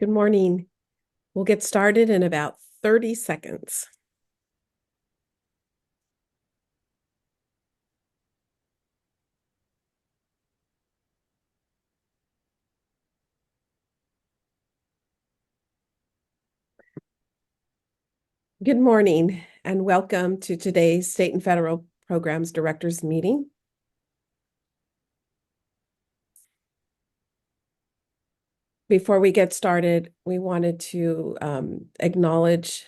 Good morning. We'll get started in about 30 seconds. Good morning and welcome to today's State and Federal Programs Directors Meeting. Before we get started, we wanted to acknowledge,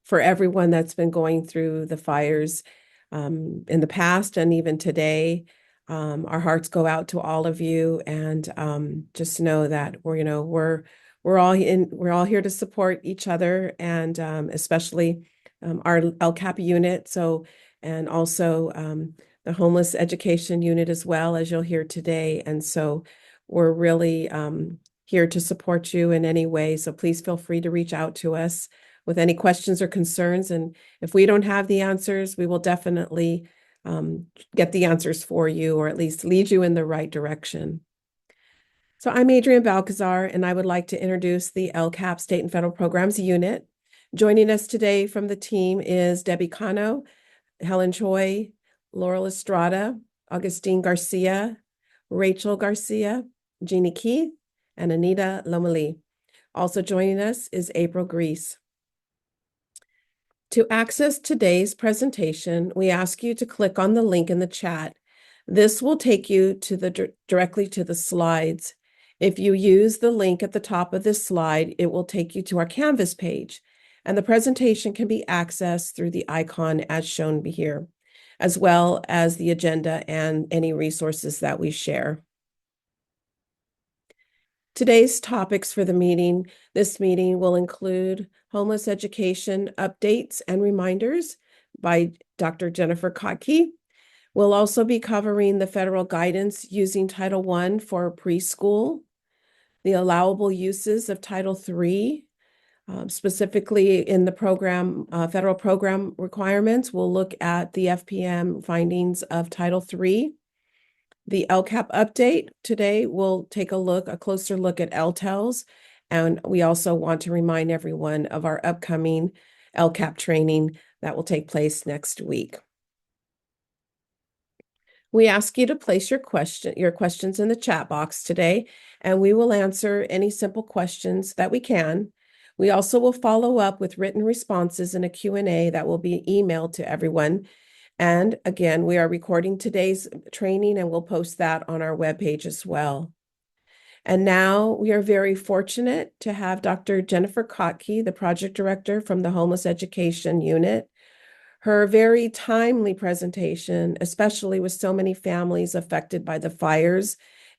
for everyone that's been going through the fires in the past and even today. Our hearts go out to all of you, and just know that we're all here to support each other, and especially our LCAP unit. And also the homeless education unit as well, as you'll hear today. And so we're really here to support you in any way. So please feel free to reach out to us with any questions or concerns. And if we don't have the answers, we will definitely get the answers for you, or at least lead you in the right direction. So I'm Adrienne Balcazar, and I would like to introduce the LCAP State and Federal Programs Unit. Joining us today from the team is Debbie Cano, Helen Choi, Laurel Estrada, Augustine Garcia, Rachel Garcia, Jeannie Keith, and Anita Lomeli. Also joining us is April Grease. To access today's presentation, we ask you to click on the link in the chat. This will take you to directly to the slides. If you use the link at the top of this slide, it will take you to our Canvas page, and the presentation can be accessed through the icon as shown here, as well as the agenda and any resources that we share. Today's topics for this meeting will include homeless education updates and reminders by Dr. Jennifer Kotke. We'll also be covering the federal guidance using Title I for preschool, the allowable uses of Title III, specifically in the program, federal program requirements. We'll look at the FPM findings of Title III. The LCAP update today, we'll take a closer look at LTELs, and we also want to remind everyone of our upcoming LCAP training that will take place next week. We ask you to place your questions in the chat box today, and we will answer any simple questions that we can. We also will follow up with written responses in a Q&A that will be emailed to everyone. And again, we are recording today's training, and we'll post that on our webpage as well. And now we are very fortunate to have Dr. Jennifer Kotke, the project director from the Homeless Education Unit. Her very timely presentation, especially with so many families affected by the fires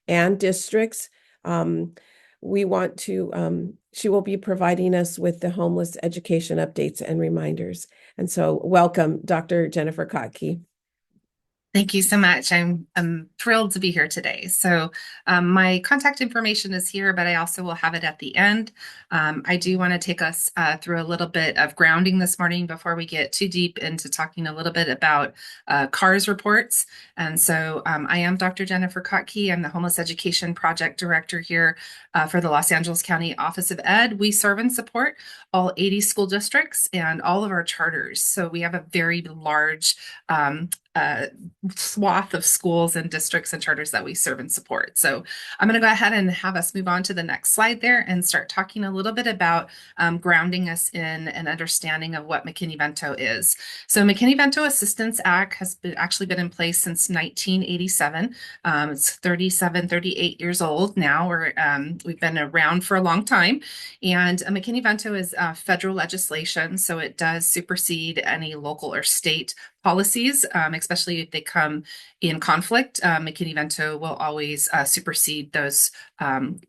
and districts, she will be providing us with the homeless education updates and reminders. And so welcome, Dr. Jennifer Kotke. Thank you so much. I'm thrilled to be here today. So my contact information is here, but I also will have it at the end. I do want to take us through a little bit of grounding this morning before we get too deep into talking a little bit about CARS reports. And so I am Dr. Jennifer Kotke. I'm the Homeless Education Project Director here for the Los Angeles County Office of Ed. We serve and support all 80 school districts and all of our charters. So we have a very large swath of schools and districts and charters that we serve and support. So I'm going to go ahead and have us move on to the next slide there and start talking a little bit about grounding us in an understanding of what McKinney-Vento is. So McKinney-Vento Assistance Act has actually been in place since 1987. It's 38 years old now. We've been around for a long time. And McKinney-Vento is federal legislation, so it does supersede any local or state policies, especially if they come in conflict. McKinney-Vento will always supersede those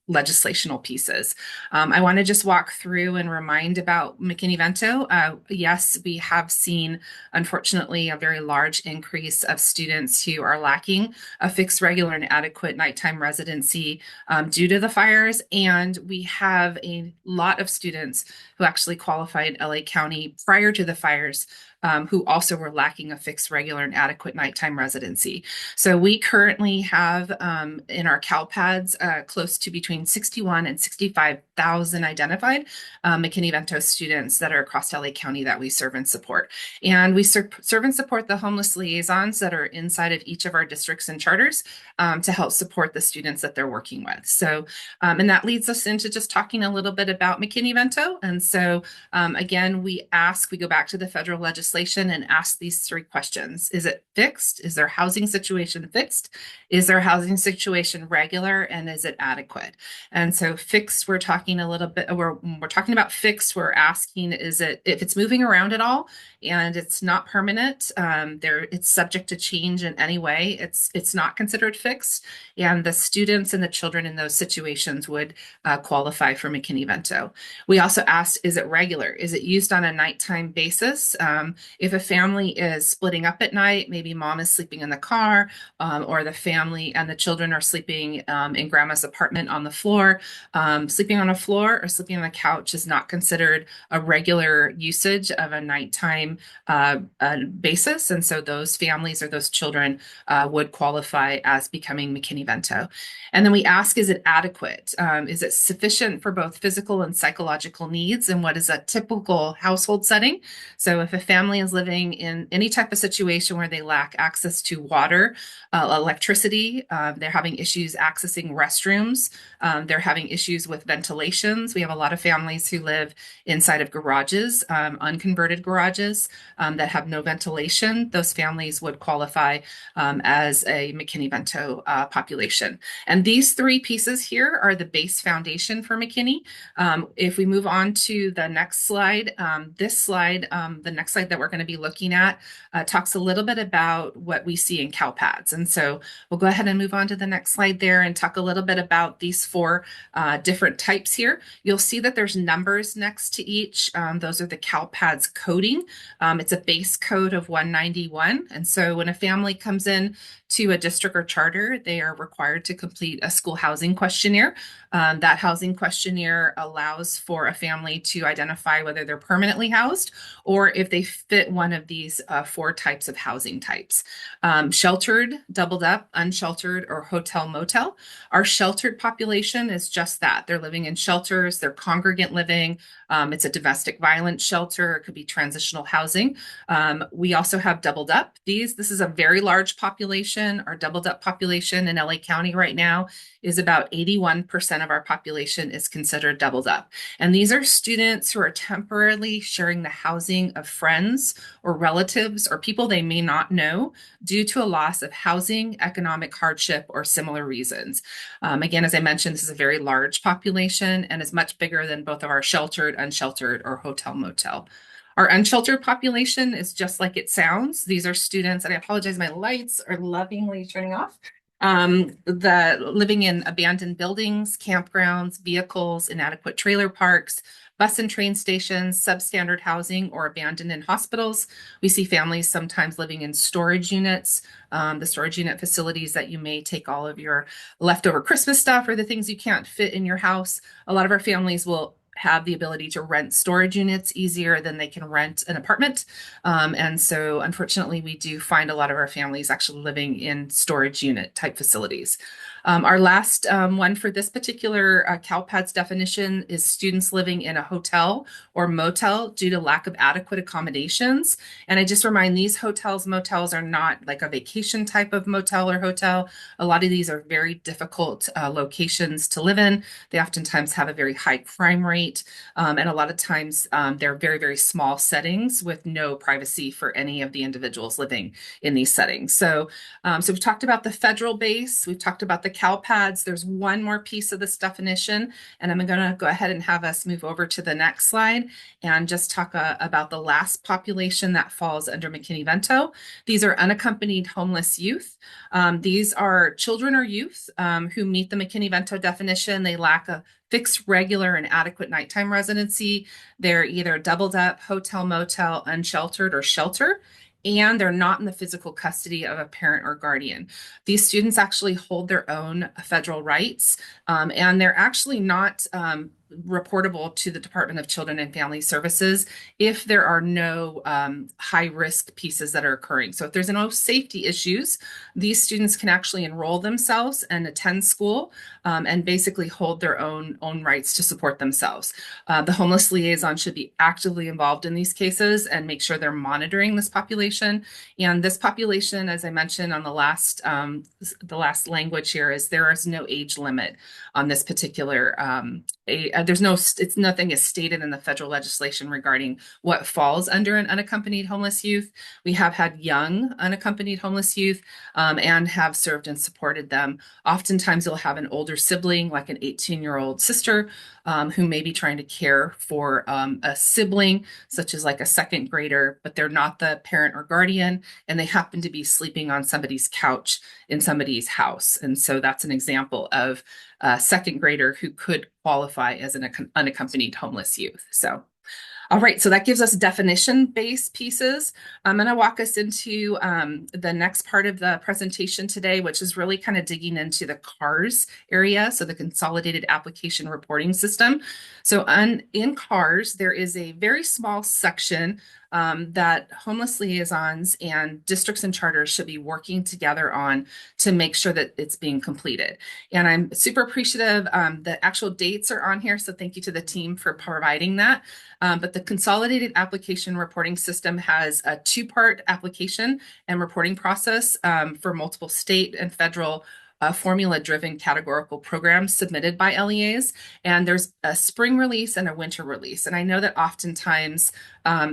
legislational pieces. I want to just walk through and remind about McKinney-Vento. Yes, we have seen, unfortunately, a very large increase of students who are lacking a fixed, regular, and adequate nighttime residency due to the fires. And we have a lot of students who actually qualified LA County prior to the fires who also were lacking a fixed, regular, and inadequate nighttime residency. So we currently have in our CalPads close to between 61 and 65,000 identified McKinney-Vento students that are across LA County that we serve and support. And we serve and support the homeless liaisons that are inside of each of our districts and charters to help support the students that they're working with. So, and that leads us into just talking a little bit about McKinney-Vento. And so, again, we go back to the federal legislation and ask these three questions. Is it fixed? Is their housing situation fixed? Is their housing situation regular? And is it adequate? And so fixed, we're talking a little bit, we're talking about fixed, we're asking, is it, if it's moving around at all and it's not permanent, it's subject to change in any way, it's not considered fixed. And the students and the children in those situations would qualify for McKinney-Vento. We also asked, is it regular? Is it used on a nighttime basis? If a family is splitting up at night, maybe mom is sleeping in the car, or the family and the children are sleeping in grandma's apartment on the floor. Sleeping on a floor or sleeping on a couch is not considered a regular usage of a nighttime basis. And so those families or those children would qualify as becoming McKinney-Vento. And then we ask, is it adequate? Is it sufficient for both physical and psychological needs? And what is a typical household setting? So if a family is living in any type of situation where they lack access to water, electricity, they're having issues accessing restrooms, they're having issues with ventilations. We have a lot of families who live inside of garages, unconverted garages that have no ventilation. Those families would qualify as a McKinney-Vento population. And these three pieces here are the base foundation for McKinney. If we move on to the next slide, the next slide that we're going to be looking at talks a little bit about what we see in CalPads. And so we'll go ahead and move on to the next slide there and talk a little bit about these four different types here. You'll see that there's numbers next to each. Those are the CalPads coding. It's a base code of 191. And so when a family comes in to a district or charter, they are required to complete a school housing questionnaire. That housing questionnaire allows for a family to identify whether they're permanently housed or if they fit one of these four types of housing types. Sheltered, doubled up, unsheltered, or hotel motel. Our sheltered population is just that. They're living in shelters, they're congregant living. It's a domestic violence shelter. It could be transitional housing. We also have doubled up. This is a very large population. Our doubled up population in LA County right now is about 81% of our population is considered doubled up. And these are students who are temporarily sharing the housing of friends or relatives or people they may not know due to a loss of housing, economic hardship, or similar reasons. Again, as I mentioned, this is a very large population and is much bigger than both of our sheltered, unsheltered, or hotel motel. Our unsheltered population is just like it sounds. These are students, and I apologize, my lights are lovingly turning off. Living in abandoned buildings, campgrounds, vehicles, inadequate trailer parks, bus and train stations, substandard housing, or abandoned in hospitals. We see families sometimes living in storage units, the storage unit facilities that you may take all of your leftover Christmas stuff or the things you can't fit in your house. A lot of our families will have the ability to rent storage units easier than they can rent an apartment. And so unfortunately, we do find a lot of our families actually living in storage unit type facilities. Our last one for this particular CalPads definition is students living in a hotel or motel due to lack of adequate accommodations. And I just remind these hotels, motels are not like a vacation type of motel or hotel. A lot of these are very difficult locations to live in. They oftentimes have a very high crime rate. And a lot of times they're very, very small settings with no privacy for any of the individuals living in these settings. So we've talked about the federal base. We've talked about the CalPads. There's one more piece of this definition, and I'm going to go ahead and have us move over to the next slide and just talk about the last population that falls under McKinney-Vento. These are unaccompanied homeless youth. These are children or youth who meet the McKinney-Vento definition. They lack a fixed, regular, and adequate nighttime residency. They're either doubled up, hotel, motel, unsheltered, or shelter, and they're not in the physical custody of a parent or guardian. These students actually hold their own federal rights, and they're actually not reportable to the Department of Children and Family Services if there are no high risk pieces that are occurring. So if there's no safety issues, these students can actually enroll themselves and attend school and basically hold their own rights to support themselves. The homeless liaison should be actively involved in these cases and make sure they're monitoring this population. And this population, as I mentioned on the last language here, is there is no age limit on this particular. Nothing is stated in the federal legislation regarding what falls under an unaccompanied homeless youth. We have had young unaccompanied homeless youth and have served and supported them. Oftentimes, you'll have an older sibling, like an 18-year-old sister, who may be trying to care for a sibling, such as like a second grader, but they're not the parent or guardian, and they happen to be sleeping on somebody's couch in somebody's house. And so that's an example of a second grader who could qualify as an unaccompanied homeless youth. So all right, so that gives us definition-based pieces. I'm going to walk us into the next part of the presentation today, which is really kind of digging into the CARS area, so the Consolidated Application Reporting System. So in CARS, there is a very small section that homeless liaisons and districts and charters should be working together on to make sure that it's being completed. And I'm super appreciative. The actual dates are on here, so thank you to the team for providing that. But the Consolidated Application Reporting System has a two-part application and reporting process for multiple state and federal formula-driven categorical programs submitted by LEAs. And there's a spring release and a winter release. And I know that oftentimes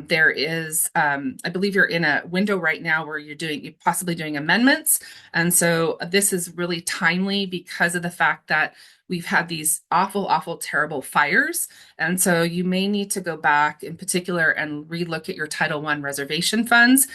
there is, I believe you're in a window right now where you're possibly doing amendments. And so this is really timely because of the fact that we've had these awful, terrible fires. And so you may need to go back in particular and relook at your Title I reservation funds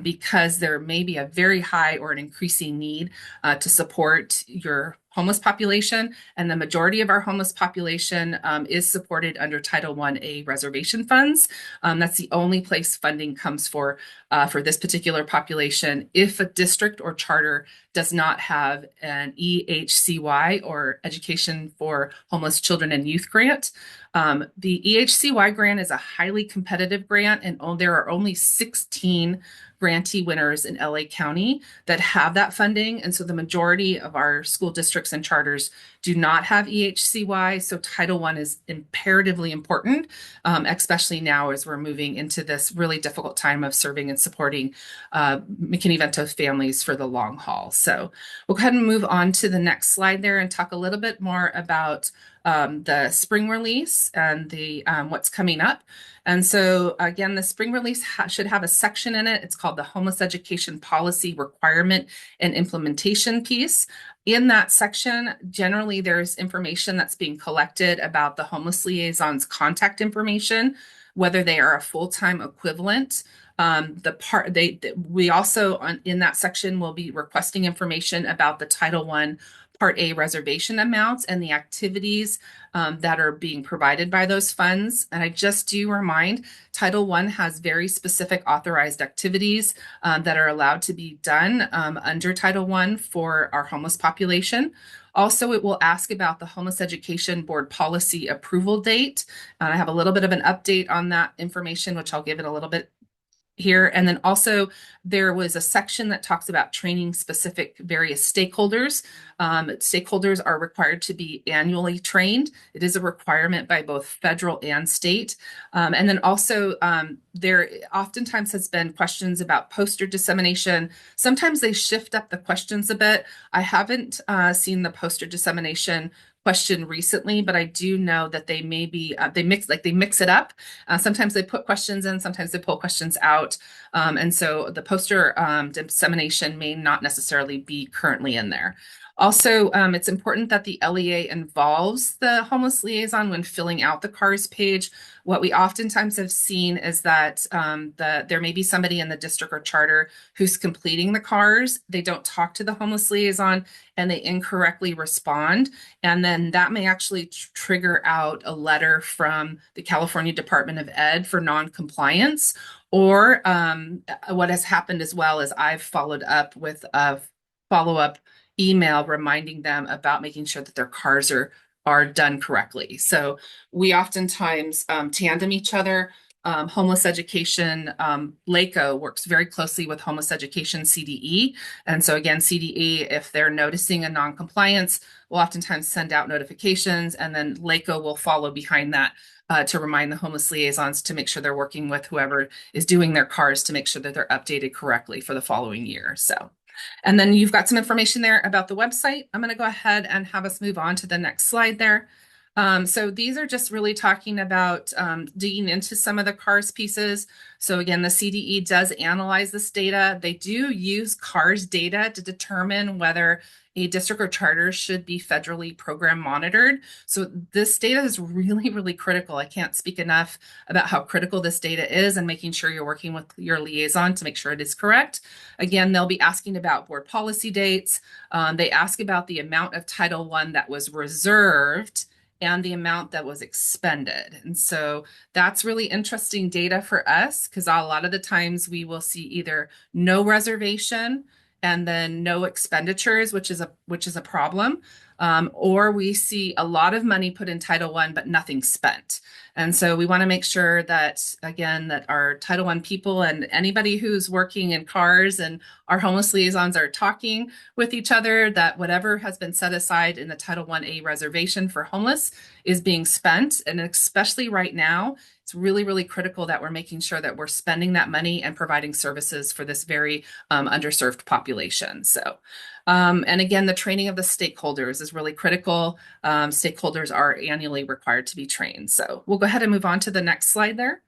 because there may be a very high or an increasing need to support your homeless population. And the majority of our homeless population is supported under Title I-A reservation funds. That's the only place funding comes for this particular population. If a district or charter does not have an EHCY or Education for Homeless Children and Youth grant, the EHCY grant is a highly competitive grant, and there are only 16 grantee winners in LA County that have that funding. And so the majority of our school districts and charters do not have EHCY. So Title I is imperatively important, especially now as we're moving into this really difficult time of serving and supporting McKinney-Vento families for the long haul. So we'll go ahead and move on to the next slide there and talk a little bit more about the spring release and the what's coming up. And so again, the spring release should have a section in it. It's called the Homeless Education Policy Requirement and Implementation piece. In that section, generally there's information that's being collected about the homeless liaison's contact information, whether they are a full-time equivalent. We also in that section will be requesting information about the Title I Part A reservation amounts and the activities that are being provided by those funds. And I just do remind, Title I has very specific authorized activities that are allowed to be done under Title I for our homeless population. Also, it will ask about the Homeless Education Board policy approval date. I have a little bit of an update on that information, which I'll give it a little bit here. And then also there was a section that talks about training specific various stakeholders. Stakeholders are required to be annually trained. It is a requirement by both federal and state. And then also there oftentimes has been questions about poster dissemination. Sometimes they shift up the questions a bit. I haven't seen the poster dissemination question recently, but I do know that they may be they mix it up. Sometimes they put questions in, sometimes they pull questions out, and so the poster dissemination may not necessarily be currently in there. Also, it's important that the LEA involves the homeless liaison when filling out the CARS page. What we oftentimes have seen is that there may be somebody in the district or charter who's completing the CARS. They don't talk to the homeless liaison and they incorrectly respond. And then that may actually trigger out a letter from the California Department of Ed for non-compliance. Or what has happened as well is I've followed up with a follow-up email reminding them about making sure that their cars are done correctly. So we oftentimes tandem each other. Homeless education, LACO works very closely with homeless education CDE. And so again, CDE, if they're noticing a non-compliance, will oftentimes send out notifications, and then LACO will follow behind that to remind the homeless liaisons to make sure they're working with whoever is doing their cars to make sure that they're updated correctly for the following year. So, and then you've got some information there about the website. I'm going to go ahead and have us move on to the next slide there. So these are just really talking about digging into some of the CARS pieces. So again, the CDE does analyze this data. They do use CARS data to determine whether a district or charter should be federally program monitored. So this data is really, really critical. I can't speak enough about how critical this data is and making sure you're working with your liaison to make sure it is correct. Again, they'll be asking about board policy dates. They ask about the amount of Title I that was reserved and the amount that was expended. And so that's really interesting data for us, because a lot of the times we will see either no reservation and then no expenditures, which is a problem. Or we see a lot of money put in Title I, but nothing spent. And so we want to make sure that, again, that our Title I people and anybody who's working in CARS and our homeless liaisons are talking with each other, that whatever has been set aside in the Title I-A reservation for homeless is being spent. And especially right now, it's really, really critical that we're making sure that we're spending that money and providing services for this very underserved population. So, and again, the training of the stakeholders is really critical. Stakeholders are annually required to be trained. So we'll go ahead and move on to the next slide there.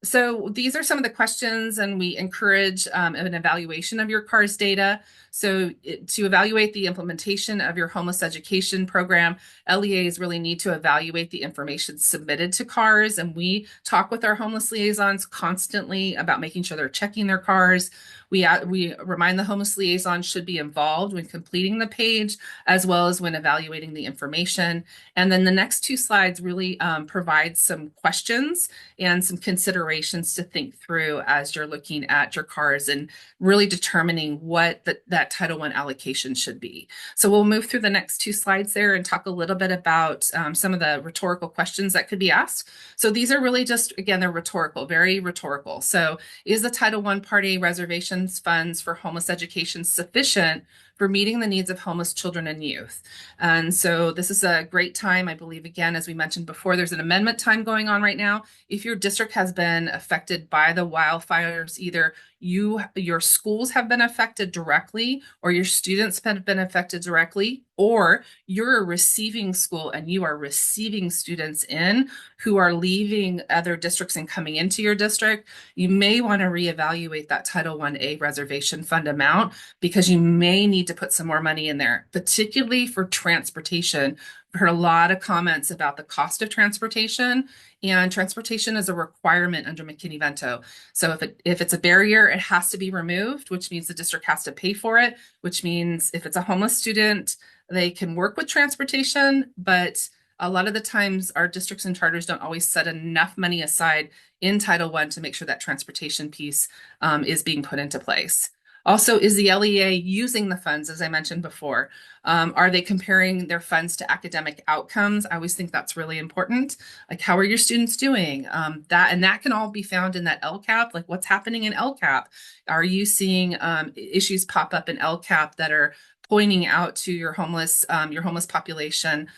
So these are some of the questions, and we encourage an evaluation of your CARS data. So to evaluate the implementation of your homeless education program, LEAs really need to evaluate the information submitted to CARS, and we talk with our homeless liaisons constantly about making sure they're checking their CARS. We remind the homeless liaison should be involved when completing the page, as well as when evaluating the information. And then the next two slides really provide some questions and some considerations to think through as you're looking at your CARS and really determining what that Title I allocation should be. So we'll move through the next two slides there and talk a little bit about some of the rhetorical questions that could be asked. So these are really just, again, they're rhetorical, very rhetorical. So is the Title I Part A reservations funds for homeless education sufficient for meeting the needs of homeless children and youth? And so this is a great time. I believe, again, as we mentioned before, there's an amendment time going on right now. If your district has been affected by the wildfires, either your schools have been affected directly, or your students have been affected directly, or you're a receiving school and you are receiving students in who are leaving other districts and coming into your district, you may want to reevaluate that Title I-A reservation fund amount, because you may need to put some more money in there, particularly for transportation. I've heard a lot of comments about the cost of transportation, and transportation is a requirement under McKinney-Vento. So if it's a barrier, it has to be removed, which means the district has to pay for it, which means if it's a homeless student, they can work with transportation, but a lot of the times our districts and charters don't always set enough money aside in Title I to make sure that transportation piece is being put into place. Also, is the LEA using the funds, as I mentioned before? Are they comparing their funds to academic outcomes? I always think that's really important. Like, how are your students doing? That can all be found in that LCAP. Like, what's happening in LCAP? Are you seeing issues pop up in LCAP that are pointing out to your homeless population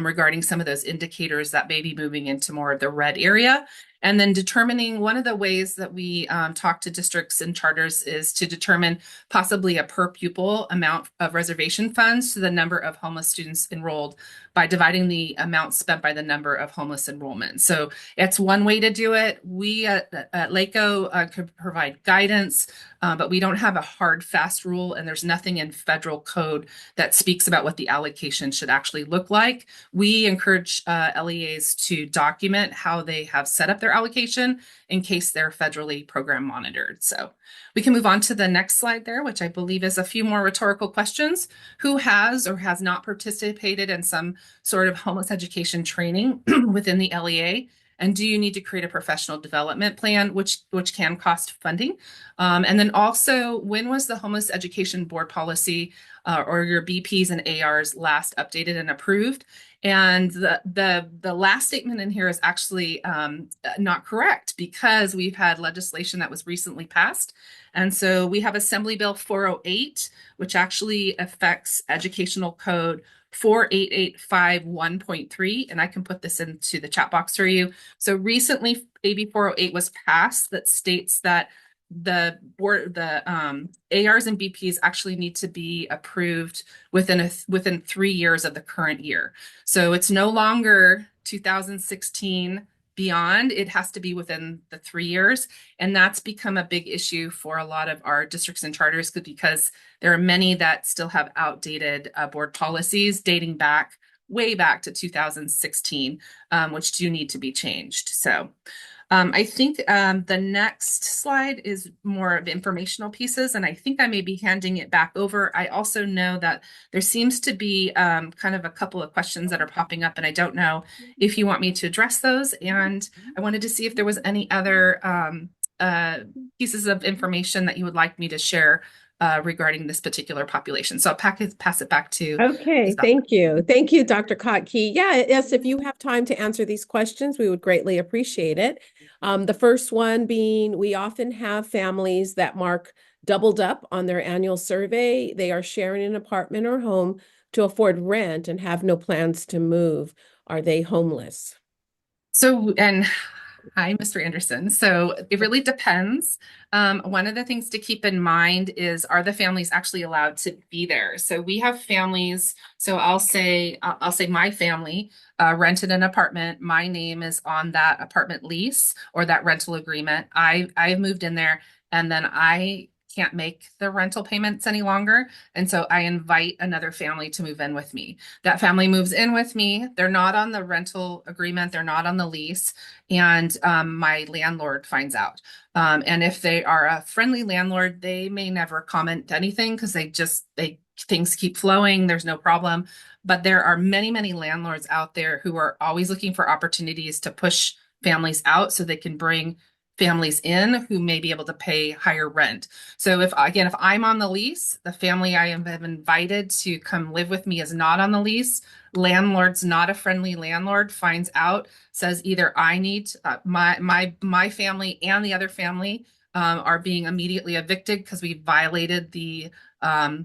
regarding some of those indicators that may be moving into more of the red area? And then determining, one of the ways that we talk to districts and charters is to determine possibly a per pupil amount of reservation funds to the number of homeless students enrolled by dividing the amount spent by the number of homeless enrollment. So it's one way to do it. We at LACO could provide guidance, but we don't have a hard, fast rule, and there's nothing in federal code that speaks about what the allocation should actually look like. We encourage LEAs to document how they have set up their allocation in case they're federally program monitored. So we can move on to the next slide there, which I believe is a few more rhetorical questions. Who has or has not participated in some sort of homeless education training within the LEA? And do you need to create a professional development plan, which can cost funding? And then also, when was the homeless education board policy or your BPs and ARs last updated and approved? And the last statement in here is actually not correct because we've had legislation that was recently passed. And so we have Assembly Bill 408, which actually affects Educational Code 48851.3. And I can put this into the chat box for you. So recently, AB 408 was passed that states that the ARs and BPs actually need to be approved within 3 years of the current year. So it's no longer 2016 beyond. It has to be within the 3 years. And that's become a big issue for a lot of our districts and charters because there are many that still have outdated board policies dating back way back to 2016, which do need to be changed. So I think the next slide is more of informational pieces, and I think I may be handing it back over. I also know that there seems to be kind of a couple of questions that are popping up, and I don't know if you want me to address those. And I wanted to see if there was any other pieces of information that you would like me to share regarding this particular population. So I'll pass it back to Okay, Isabel. thank you. Thank you, Dr. Kotke. Yeah, yes, if you have time to answer these questions, we would greatly appreciate it. The first one being, we often have families that mark doubled up on their annual survey. They are sharing an apartment or home to afford rent and have no plans to move. Are they homeless? So, and hi, Mr. Anderson. So it really depends. One of the things to keep in mind is, are the families actually allowed to be there? So we have families. So I'll say my family rented an apartment. My name is on that apartment lease or that rental agreement. I've moved in there, and then I can't make the rental payments any longer. And so I invite another family to move in with me. That family moves in with me. They're not on the rental agreement. They're not on the lease. And my landlord finds out. And if they are a friendly landlord, they may never comment anything because they things keep flowing. There's no problem. But there are many, many landlords out there who are always looking for opportunities to push families out so they can bring families in who may be able to pay higher rent. So if I'm on the lease, the family I have invited to come live with me is not on the lease. Landlord's not a friendly landlord, finds out, says either I need my family and the other family are being immediately evicted because we violated the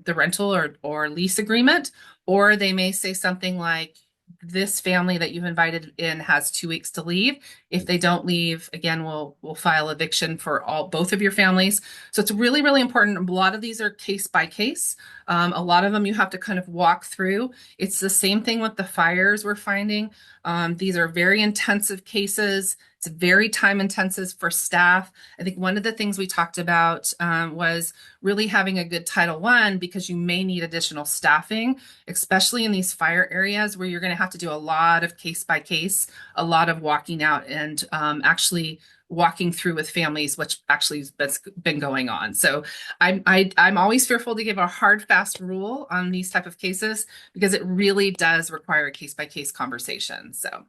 rental or lease agreement, or they may say something like, this family that you've invited in has 2 weeks to leave. If they don't leave, again, we'll file eviction for both of your families. So it's really, really important. A lot of these are case by case. A lot of them you have to kind of walk through. It's the same thing with the fires we're finding. These are very intensive cases. It's very time intensive for staff. I think one of the things we talked about was really having a good Title I because you may need additional staffing, especially in these fire areas where you're going to have to do a lot of case by case, a lot of walking out and actually walking through with families, which actually has been going on. So I'm always fearful to give a hard, fast rule on these type of cases because it really does require a case by case conversation. So.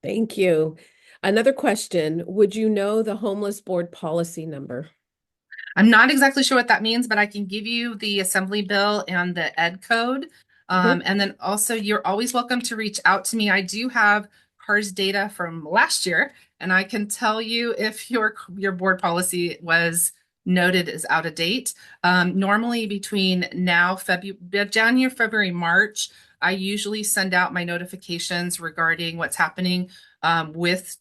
Thank you. Another question, would you know the homeless board policy number? I'm not exactly sure what that means, but I can give you the assembly bill and the ed code. Uh-huh. And then also you're always welcome to reach out to me. I do have CARS data from last year, and I can tell you if your board policy was noted as out of date. Normally between now, January, February, March, I usually send out my notifications regarding what's happening with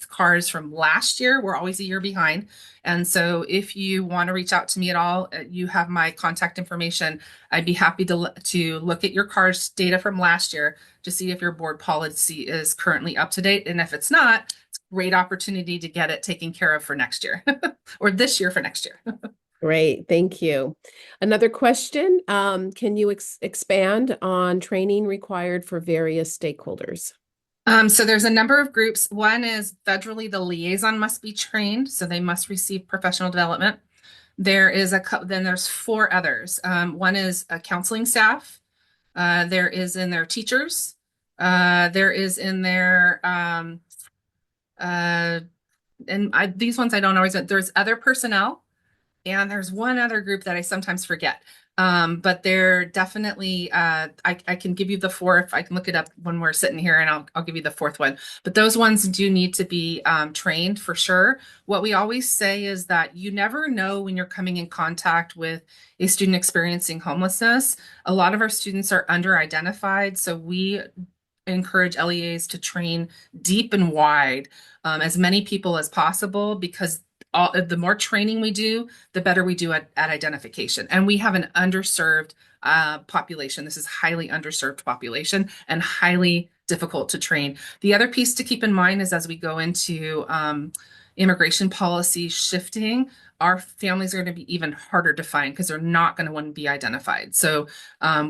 CARS from last year. We're always a year behind. And so if you want to reach out to me at all, you have my contact information. I'd be happy to look at your CARS data from last year to see if your board policy is currently up to date. And if it's not, it's a great opportunity to get it taken care of for next year or this year for next year. Great, thank you. Another question, can you expand on training required for various stakeholders? So there's a number of groups. One is federally, the liaison must be trained, so they must receive professional development. Then there's four others. One is a counseling staff. There is in their teachers. There is in their these ones I don't always. There's other personnel, and there's one other group that I sometimes forget. But they're definitely, I can give you the fourth. I can look it up when we're sitting here and I'll give you the fourth one. But those ones do need to be trained for sure. What we always say is that you never know when you're coming in contact with a student experiencing homelessness. A lot of our students are under-identified, so we encourage LEAs to train deep and wide, as many people as possible, because the more training we do, the better we do at identification. And we have an underserved population. This is highly underserved population and highly difficult to train. The other piece to keep in mind is as we go into immigration policy shifting, our families are going to be even harder to find because they're not going to want to be identified. So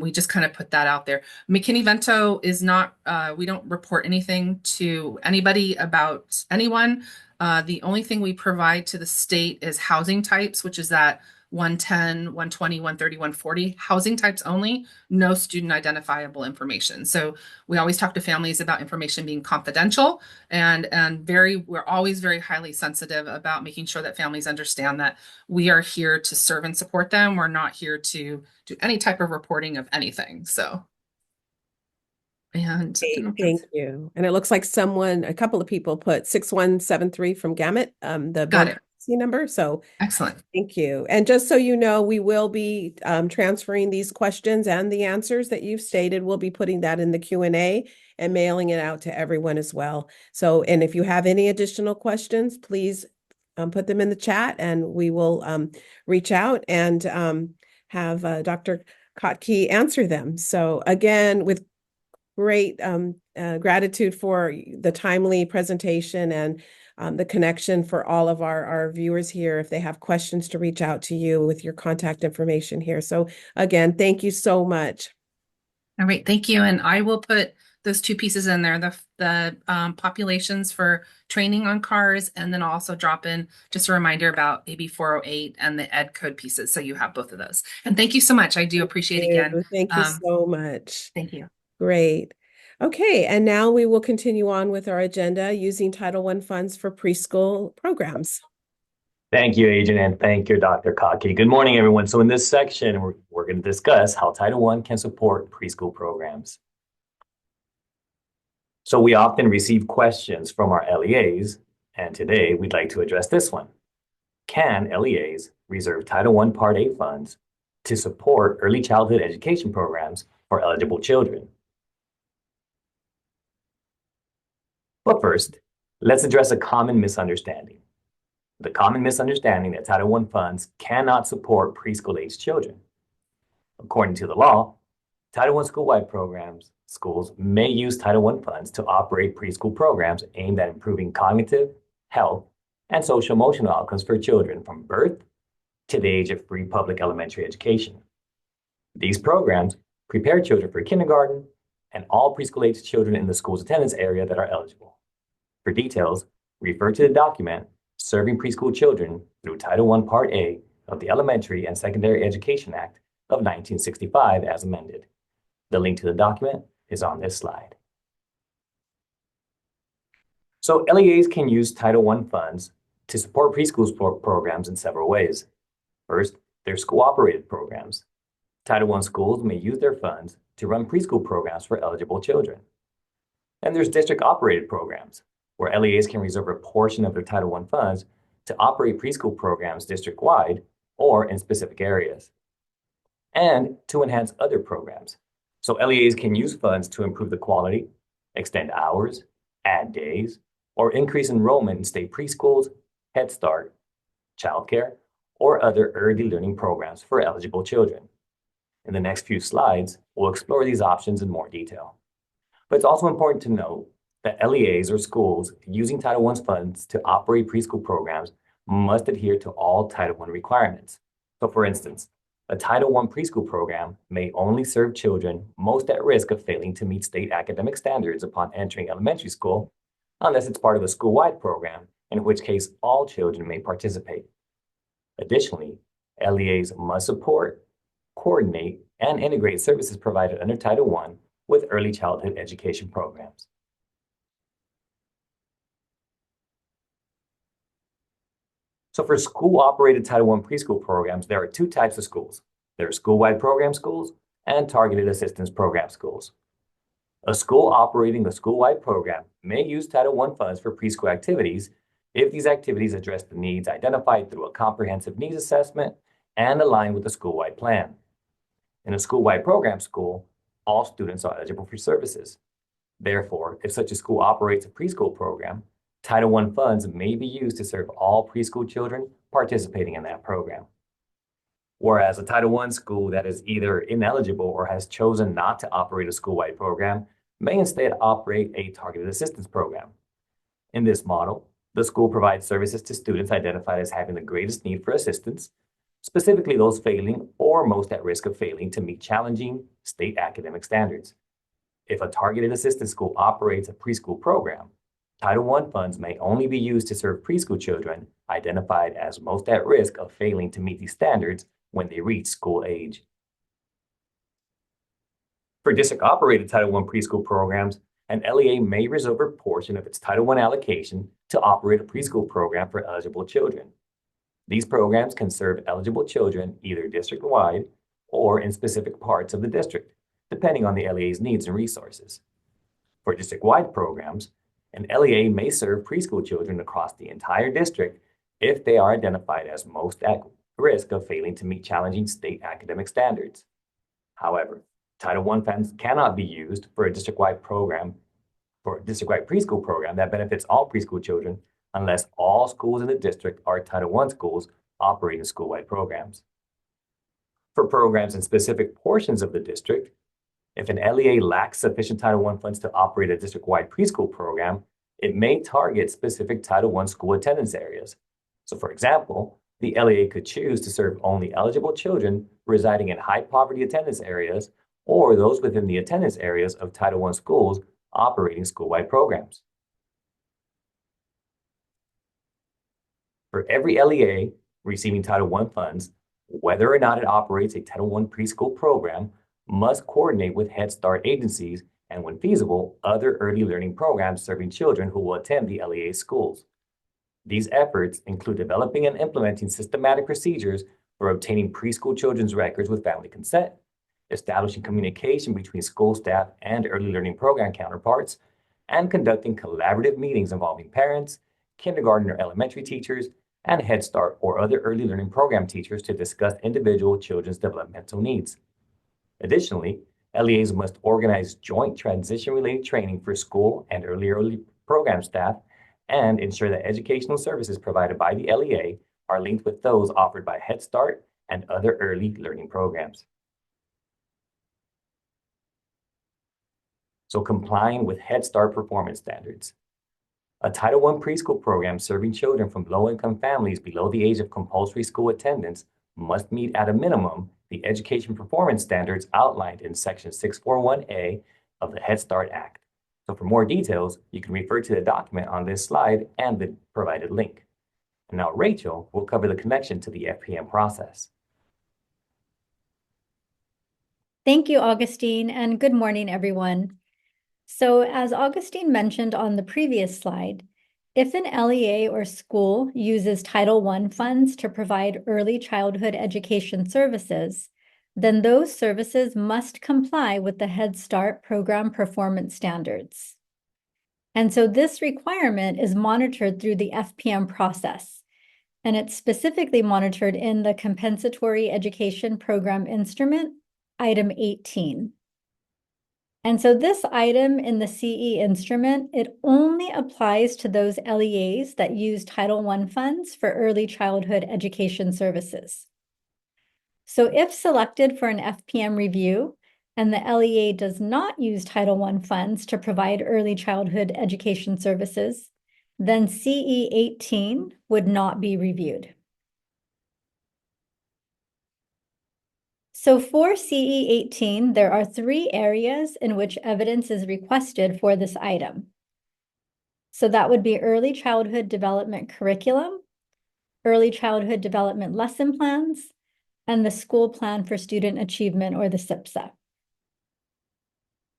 we just kind of put that out there. McKinney-Vento is not, we don't report anything to anybody about anyone. The only thing we provide to the state is housing types, which is that 110, 120, 130, 140 housing types only, no student identifiable information. So we always talk to families about information being confidential, and we're always very highly sensitive about making sure that families understand that we are here to serve and support them. We're not here to do any type of reporting of anything. So, and I don't Great, know if thank that's you. And it looks like a couple of people put 6173 from Gamut, the got board it. policy number. So Excellent. thank you. And just so you know, we will be transferring these questions and the answers that you've stated. We'll be putting that in the Q&A and mailing it out to everyone as well. So, and if you have any additional questions, please put them in the chat and we will reach out and have Dr. Kotke answer them. So again, with great gratitude for the timely presentation and the connection for all of our viewers here if they have questions to reach out to you with your contact information here. So again, thank you so much. All right, thank you. And I will put those two pieces in there, the populations for training on cars, and then I'll also drop in just a reminder about AB 408 and the ed code pieces. So you have both of those. And thank you so much. I do appreciate again. Thank you Um, so much. Thank you. Great. Okay, and now we will continue on with our agenda using Title I funds for preschool programs. Thank you, Agent, and thank you, Dr. Kaki. Good morning, everyone. So in this section, we're going to discuss how Title I can support preschool programs. So we often receive questions from our LEAs, and today we'd like to address this one. Can LEAs reserve Title I Part A funds to support early childhood education programs for eligible children? But first, let's address a common misunderstanding. The common misunderstanding that Title I funds cannot support preschool-age children. According to the law, Title I school-wide schools may use Title I funds to operate preschool programs aimed at improving cognitive, health, and social-emotional outcomes for children from birth to the age of free public elementary education. These programs prepare children for kindergarten and all preschool-age children in the school's attendance area that are eligible. For details, refer to the document Serving Preschool Children through Title I Part A of the Elementary and Secondary Education Act of 1965 as amended. The link to the document is on this slide. So LEAs can use Title I funds to support preschool programs in several ways. First, they're school-operated programs. Title I schools may use their funds to run preschool programs for eligible children. And there's district-operated programs, where LEAs can reserve a portion of their Title I funds to operate preschool programs district-wide or in specific areas, and to enhance other programs. So LEAs can use funds to improve the quality, extend hours, add days, or increase enrollment in state preschools, Head Start, childcare, or other early learning programs for eligible children. In the next few slides, we'll explore these options in more detail. But it's also important to note that LEAs or schools using Title I funds to operate preschool programs must adhere to all Title I requirements. So for instance, a Title I preschool program may only serve children most at risk of failing to meet state academic standards upon entering elementary school, unless it's part of a school-wide program, in which case all children may participate. Additionally, LEAs must support, coordinate, and integrate services provided under Title I with early childhood education programs. So for school-operated Title I preschool programs, there are two types of schools. There are school-wide program schools and targeted assistance program schools. A school operating a school-wide program may use Title I funds for preschool activities if these activities address the needs identified through a comprehensive needs assessment and align with the school-wide plan. In a school-wide program school, all students are eligible for services. Therefore, if such a school operates a preschool program, Title I funds may be used to serve all preschool children participating in that program. Whereas a Title I school that is either ineligible or has chosen not to operate a school-wide program may instead operate a targeted assistance program. In this model, the school provides services to students identified as having the greatest need for assistance, specifically those failing or most at risk of failing to meet challenging state academic standards. If a targeted assistance school operates a preschool program, Title I funds may only be used to serve preschool children identified as most at risk of failing to meet these standards when they reach school age. For district-operated Title I preschool programs, an LEA may reserve a portion of its Title I allocation to operate a preschool program for eligible children. These programs can serve eligible children either district-wide or in specific parts of the district, depending on the LEA's needs and resources. For district-wide programs, an LEA may serve preschool children across the entire district if they are identified as most at risk of failing to meet challenging state academic standards. However, Title I funds cannot be used for a district-wide preschool program that benefits all preschool children unless all schools in the district are Title I schools operating school-wide programs. For programs in specific portions of the district, if an LEA lacks sufficient Title I funds to operate a district-wide preschool program, it may target specific Title I school attendance areas. So, for example, the LEA could choose to serve only eligible children residing in high poverty attendance areas or those within the attendance areas of Title I schools operating school-wide programs. For every LEA receiving Title I funds, whether or not it operates a Title I preschool program, must coordinate with Head Start agencies and, when feasible, other early learning programs serving children who will attend the LEA schools. These efforts include developing and implementing systematic procedures for obtaining preschool children's records with family consent, establishing communication between school staff and early learning program counterparts, and conducting collaborative meetings involving parents, kindergarten or elementary teachers, and Head Start or other early learning program teachers to discuss individual children's developmental needs. Additionally, LEAs must organize joint transition-related training for school and early program staff and ensure that educational services provided by the LEA are linked with those offered by Head Start and other early learning programs. So, complying with Head Start performance standards. A Title I preschool program serving children from low-income families below the age of compulsory school attendance must meet at a minimum the education performance standards outlined in Section 641A of the Head Start Act. So for more details, you can refer to the document on this slide and the provided link. And now Rachel will cover the connection to the FPM process. Thank you, Augustine, and good morning, everyone. So as Augustine mentioned on the previous slide, if an LEA or school uses Title I funds to provide early childhood education services, then those services must comply with the Head Start program performance standards. And so this requirement is monitored through the FPM process, and it's specifically monitored in the Compensatory Education Program Instrument, Item 18. And so this item in the CE instrument, it only applies to those LEAs that use Title I funds for early childhood education services. So if selected for an FPM review and the LEA does not use Title I funds to provide early childhood education services, then CE 18 would not be reviewed. So for CE 18, there are 3 areas in which evidence is requested for this item. So that would be early childhood development curriculum, early childhood development lesson plans, and the school plan for student achievement, or the SIPSA.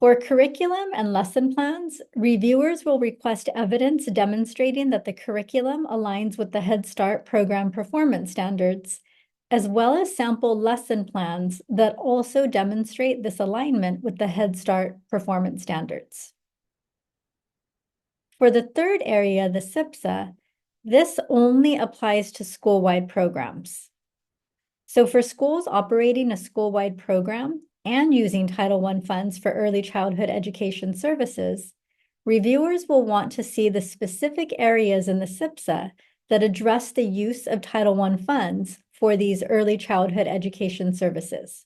For curriculum and lesson plans, reviewers will request evidence demonstrating that the curriculum aligns with the Head Start program performance standards, as well as sample lesson plans that also demonstrate this alignment with the Head Start performance standards. For the third area, the SIPSA, this only applies to school-wide programs. So for schools operating a school-wide program and using Title I funds for early childhood education services, reviewers will want to see the specific areas in the SIPSA that address the use of Title I funds for these early childhood education services.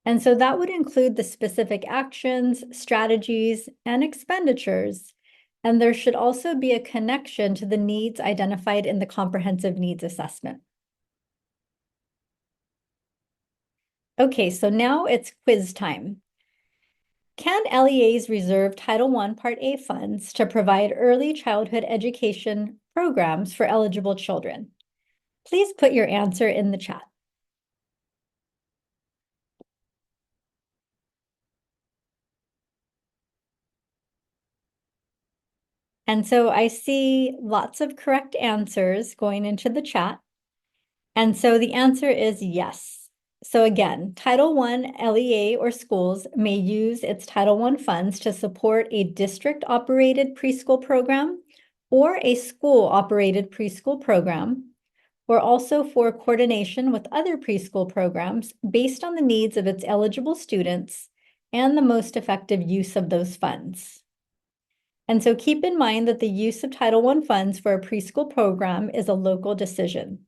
And so that would include the specific actions, strategies, and expenditures. And there should also be a connection to the needs identified in the comprehensive needs assessment. Okay, so now it's quiz time. Can LEAs reserve Title I Part A funds to provide early childhood education programs for eligible children? Please put your answer in the chat. And so I see lots of correct answers going into the chat. And so the answer is yes. So again, Title I LEA or schools may use its Title I funds to support a district-operated preschool program or a school-operated preschool program, or also for coordination with other preschool programs based on the needs of its eligible students and the most effective use of those funds. And so keep in mind that the use of Title I funds for a preschool program is a local decision.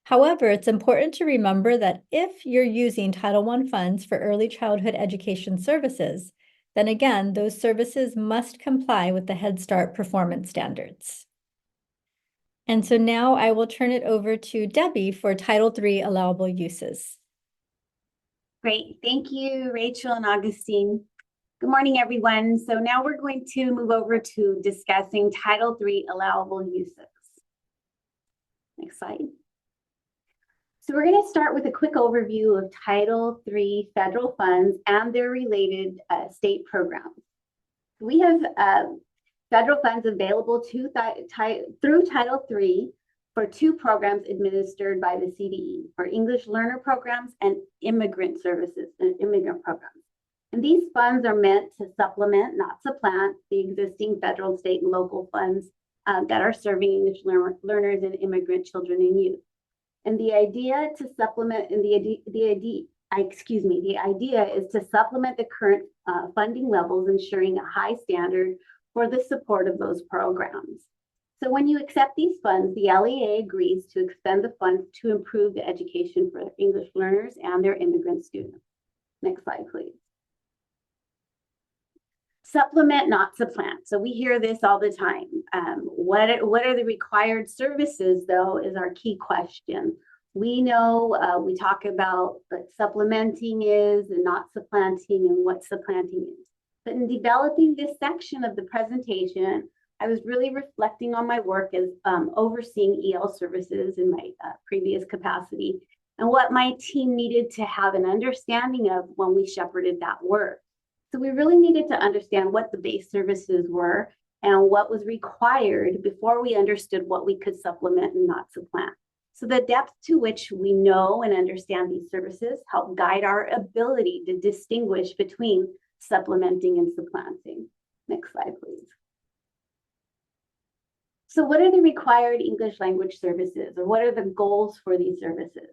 However, it's important to remember that if you're using Title I funds for early childhood education services, then again, those services must comply with the Head Start performance standards. And so now I will turn it over to Debbie for Title III allowable uses. Great, thank you, Rachel and Augustine. Good morning, everyone. So now we're going to move over to discussing Title III allowable uses. Next slide. So we're going to start with a quick overview of Title III federal funds and their related state programs. We have federal funds available through Title III for two programs administered by the CDE, for English learner programs and immigrant services and immigrant programs. And these funds are meant to supplement, not supplant, the existing federal, state, and local funds that are serving English learners and immigrant children and youth. And the idea to supplement, and the idea is to supplement the current funding levels, ensuring a high standard for the support of those programs. So when you accept these funds, the LEA agrees to expend the funds to improve the education for English learners and their immigrant students. Next slide, please. Supplement, not supplant. So we hear this all the time. What are the required services, though, is our key question. We know we talk about what supplementing is and not supplanting and what supplanting is. But in developing this section of the presentation, I was really reflecting on my work as overseeing EL services in my previous capacity and what my team needed to have an understanding of when we shepherded that work. So we really needed to understand what the base services were and what was required before we understood what we could supplement and not supplant. So the depth to which we know and understand these services help guide our ability to distinguish between supplementing and supplanting. Next slide, please. So what are the required English language services, or what are the goals for these services?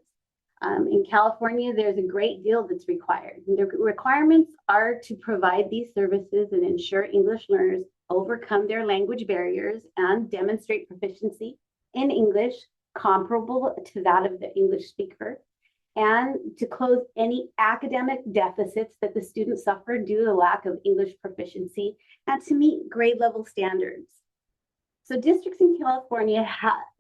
In California, there's a great deal that's required. The requirements are to provide these services and ensure English learners overcome their language barriers and demonstrate proficiency in English comparable to that of the English speaker, and to close any academic deficits that the students suffer due to the lack of English proficiency, and to meet grade level standards. So districts in California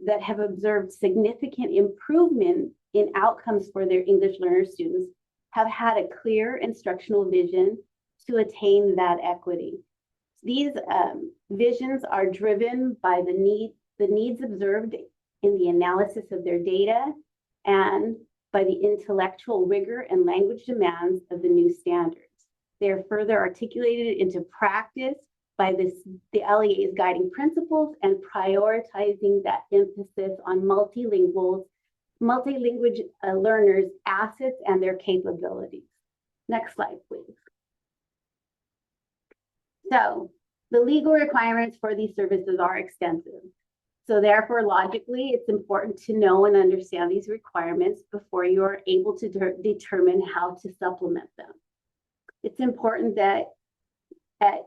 that have observed significant improvement in outcomes for their English learner students have had a clear instructional vision to attain that equity. These visions are driven by the needs observed in the analysis of their data and by the intellectual rigor and language demands of the new standards. They are further articulated into practice by the LEA's guiding principles and prioritizing that emphasis on multilinguals multilingual learners' assets and their capabilities. Next slide, please. So the legal requirements for these services are extensive. So therefore, logically, it's important to know and understand these requirements before you are able to determine how to supplement them. It's important that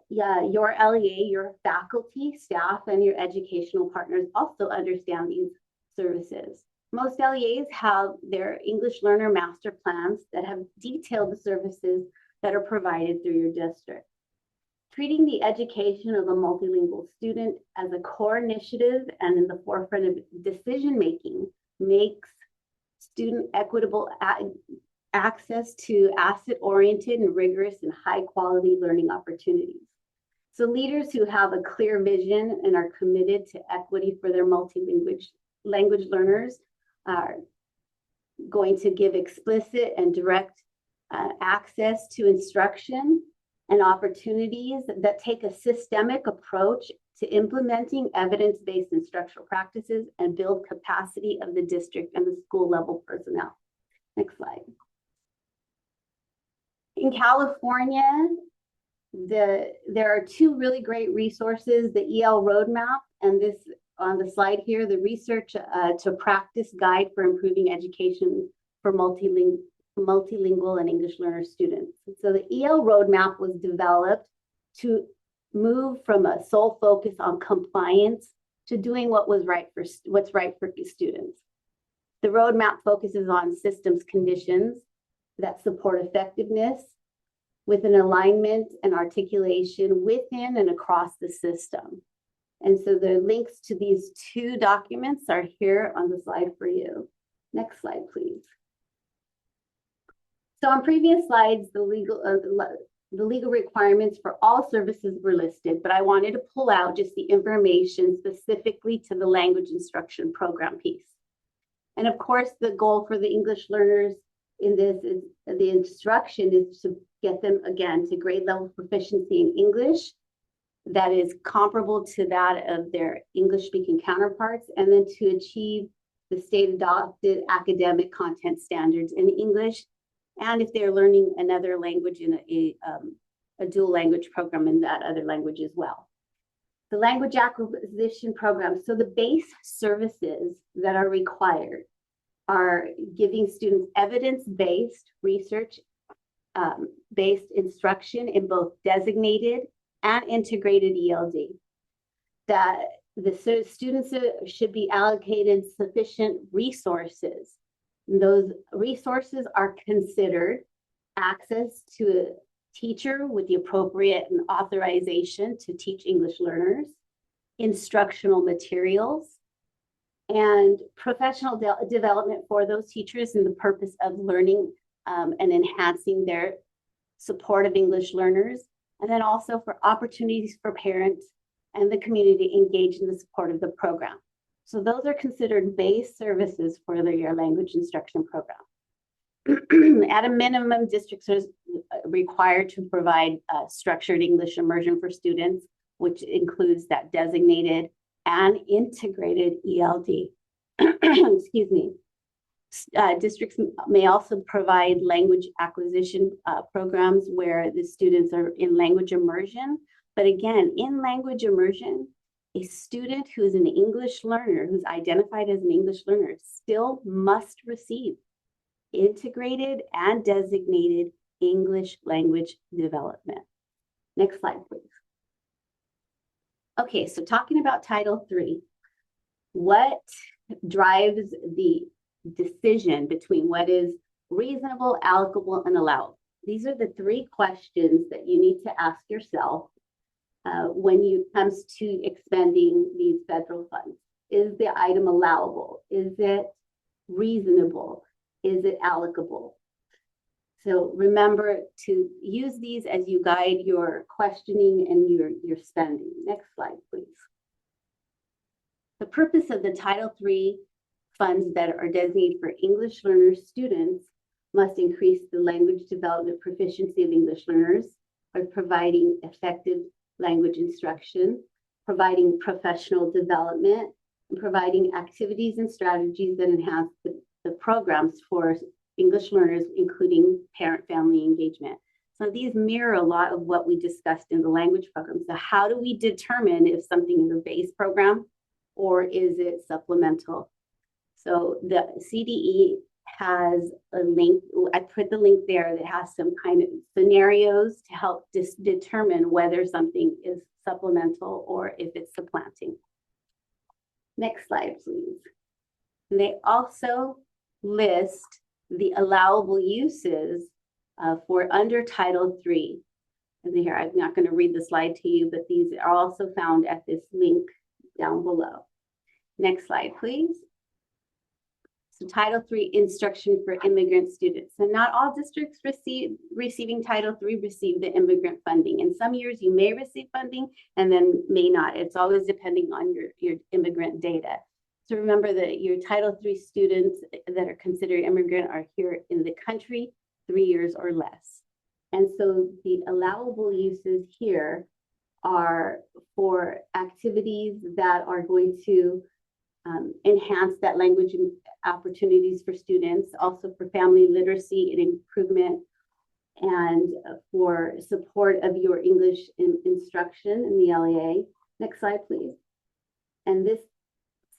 your LEA, your faculty, staff, and your educational partners also understand these services. Most LEAs have their English learner master plans that have detailed the services that are provided through your district. Treating the education of a multilingual student as a core initiative and in the forefront of decision-making makes student equitable access to asset-oriented and rigorous and high-quality learning opportunities. So leaders who have a clear vision and are committed to equity for their language learners are going to give explicit and direct access to instruction and opportunities that take a systemic approach to implementing evidence-based instructional practices and build capacity of the district and the school level personnel. Next slide. In California, there are two really great resources, the EL Roadmap and this on the slide here, the Research to Practice Guide for Improving Education for Multilingual and English Learner Students. So the EL Roadmap was developed to move from a sole focus on compliance to doing what's right for students. The roadmap focuses on systems conditions that support effectiveness with an alignment and articulation within and across the system. And so the links to these two documents are here on the slide for you. Next slide, please. So on previous slides, the legal requirements for all services were listed, but I wanted to pull out just the information specifically to the language instruction program piece. And of course, the goal for the English learners in this is the instruction is to get them again to grade level proficiency in English that is comparable to that of their English speaking counterparts, and then to achieve the state adopted academic content standards in English. And if they're learning another language in a dual language program in that other language as well. The language acquisition program. So the base services that are required are giving students evidence-based research based instruction in both designated and integrated ELD. That the students should be allocated sufficient resources. And those resources are considered access to a teacher with the appropriate and authorization to teach English learners, instructional materials, and professional development for those teachers in the purpose of learning and enhancing their support of English learners, and then also for opportunities for parents and the community engaged in the support of the program. So those are considered base services for your language instruction program. At a minimum, districts are required to provide structured English immersion for students, which includes that designated and integrated ELD. Excuse me. Districts may also provide language acquisition programs where the students are in language immersion. But again, in language immersion, a student who is an English learner, who's identified as an English learner, still must receive integrated and designated English language development. Next slide, please. Okay, so talking about Title III, what drives the decision between what is reasonable, allocable, and allowable? These are the three questions that you need to ask yourself when it comes to expending these federal funds. Is the item allowable? Is it reasonable? Is it allocable? So remember to use these as you guide your questioning and your spending. Next slide, please. The purpose of the Title III funds that are designated for English learner students must increase the language development proficiency of English learners by providing effective language instruction, providing professional development, and providing activities and strategies that enhance the the programs for English learners, including parent-family engagement. So these mirror a lot of what we discussed in the language program. So how do we determine if something is a base program or is it supplemental? So the CDE has a link. I put the link there that has some kind of scenarios to help determine whether something is supplemental or if it's supplanting. Next slide, please. And they also list the allowable uses for under Title III. And here, I'm not going to read the slide to you, but these are also found at this link down below. Next slide, please. So Title III instruction for immigrant students. So not all districts receiving Title III receive the immigrant funding. In some years, you may receive funding and then may not. It's always depending on your immigrant data. So remember that your Title III students that are considered immigrant are here in the country 3 years or less. And so the allowable uses here are for activities that are going to enhance that language opportunities for students, also for family literacy and improvement, and for support of your English instruction in the LEA. Next slide, please. And this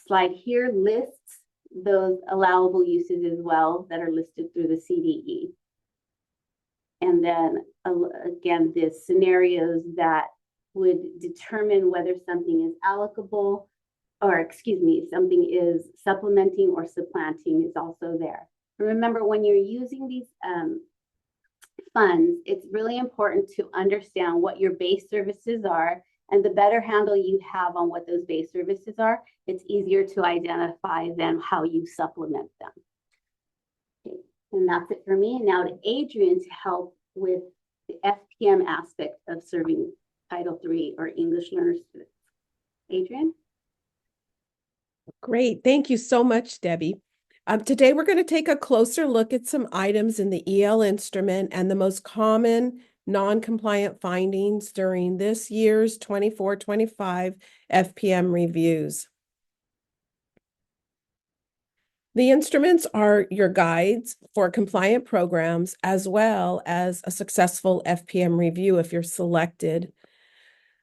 slide here lists those allowable uses as well that are listed through the CDE. And then again, the scenarios that would determine whether something is allocable, or excuse me, something is supplementing or supplanting is also there. Remember, when you're using these funds, it's really important to understand what your base services are. And the better handle you have on what those base services are, it's easier to identify than how you supplement them. Okay. And that's it for me. And now to Adrian to help with the FPM aspect of serving Title III or English learner students. Adrian? Great. Thank you so much, Debbie. Today, we're going to take a closer look at some items in the EL instrument and the most common non-compliant findings during this year's 24-25 FPM reviews. The instruments are your guides for compliant programs, as well as a successful FPM review if you're selected.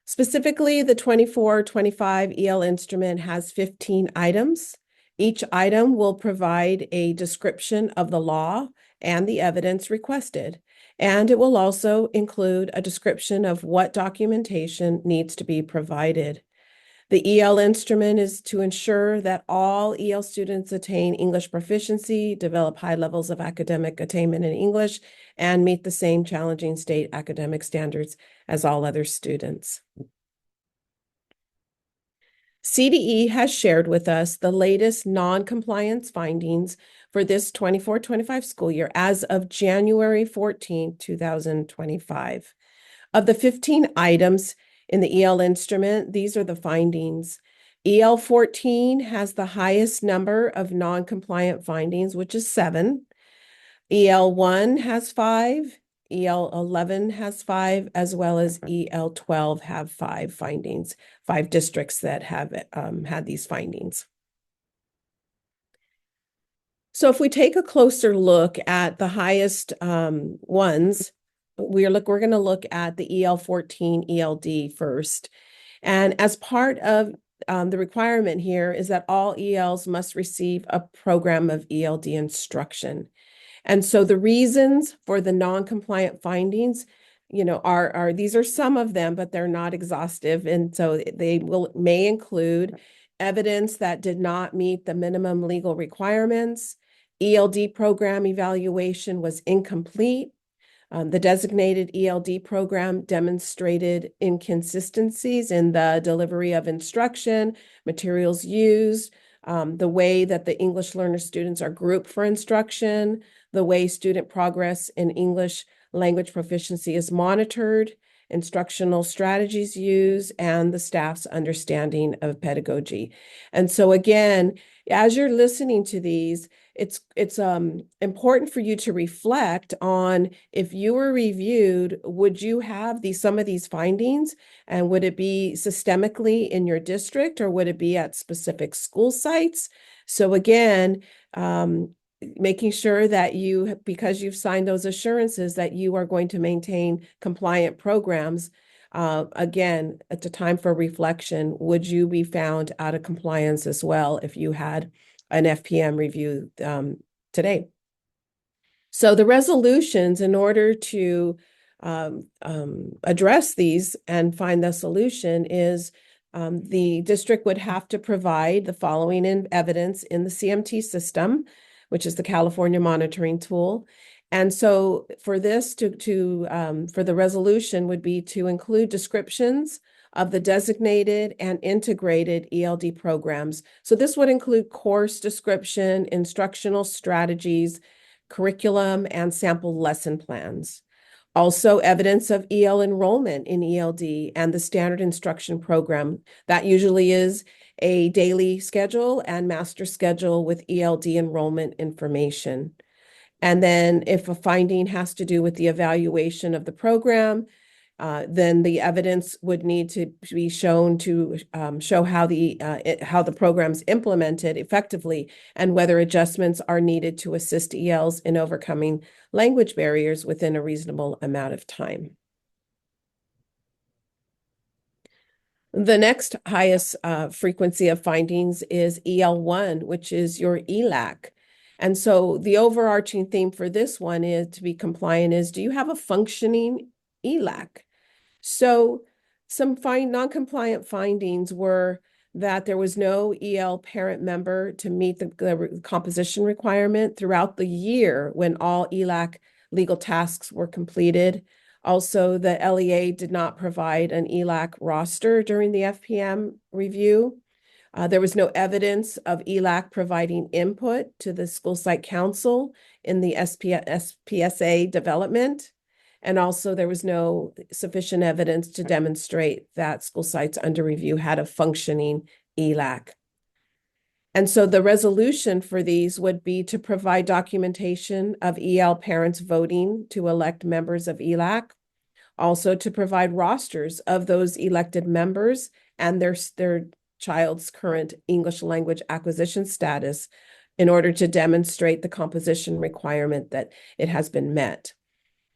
Specifically, the 24-25 EL instrument has 15 items. Each item will provide a description of the law and the evidence requested, and it will also include a description of what documentation needs to be provided. The EL instrument is to ensure that all EL students attain English proficiency, develop high levels of academic attainment in English, and meet the same challenging state academic standards as all other students. CDE has shared with us the latest non-compliance findings for this 24-25 school year as of January 14, 2025. Of the 15 items in the EL instrument, these are the findings. EL 14 has the highest number of non-compliant findings, which is 7. EL 1 has 5. EL 11 has 5, as well as EL 12 have 5 findings, 5 districts that have had these findings. So if we take a closer look at the highest ones, we're going to look at the EL 14 ELD first. And as part of the requirement here is that all ELs must receive a program of ELD instruction. And so the reasons for the non-compliant findings, are these are some of them, but they're not exhaustive. And so they may include evidence that did not meet the minimum legal requirements. ELD program evaluation was incomplete. The designated ELD program demonstrated inconsistencies in the delivery of instruction, materials used, the way that the English learner students are grouped for instruction, the way student progress in English language proficiency is monitored, instructional strategies used, and the staff's understanding of pedagogy. And so again, as you're listening to these, it's important for you to reflect on, if you were reviewed, would you have some of these findings, and would it be systemically in your district, or would it be at specific school sites? So again, making sure that you, because you've signed those assurances, that you are going to maintain compliant programs. Again, at the time for reflection, would you be found out of compliance as well if you had an FPM review today? So the resolutions, in order to address these and find the solution, is the district would have to provide the following evidence in the CMT system, which is the California monitoring tool. And so for this for the resolution would be to include descriptions of the designated and integrated ELD programs. So this would include course description, instructional strategies, curriculum, and sample lesson plans. Also, evidence of EL enrollment in ELD and the standard instruction program. That usually is a daily schedule and master schedule with ELD enrollment information. And then if a finding has to do with the evaluation of the program, then the evidence would need to be shown to show how the program's implemented effectively and whether adjustments are needed to assist ELs in overcoming language barriers within a reasonable amount of time. The next highest frequency of findings is EL1, which is your ELAC. And so the overarching theme for this one is to be compliant is, do you have a functioning ELAC? So some non-compliant findings were that there was no EL parent member to meet the composition requirement throughout the year when all ELAC legal tasks were completed. Also, the LEA did not provide an ELAC roster during the FPM review. There was no evidence of ELAC providing input to the school site council in the SPSA development. And also there was no sufficient evidence to demonstrate that school sites under review had a functioning ELAC. And so the resolution for these would be to provide documentation of EL parents voting to elect members of ELAC, also to provide rosters of those elected members and their child's current English language acquisition status in order to demonstrate the composition requirement that it has been met.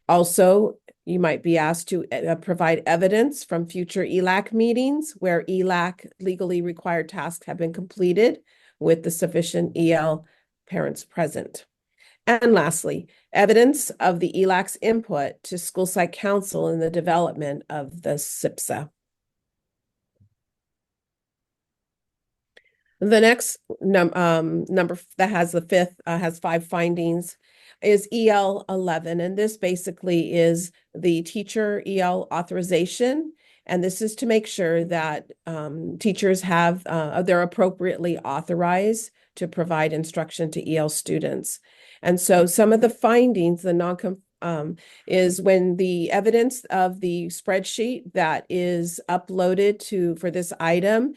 Also, you might be asked to provide evidence from future ELAC meetings where ELAC legally required tasks have been completed with the sufficient EL parents present. And lastly, evidence of the ELAC's input to school site council in the development of the SIPSA. The next number that has the fifth, has 5 findings, is EL11. And this basically is the teacher EL authorization. And this is to make sure that teachers they're appropriately authorized to provide instruction to EL students. And so some of the findings, is when the evidence of the spreadsheet that is uploaded for this item,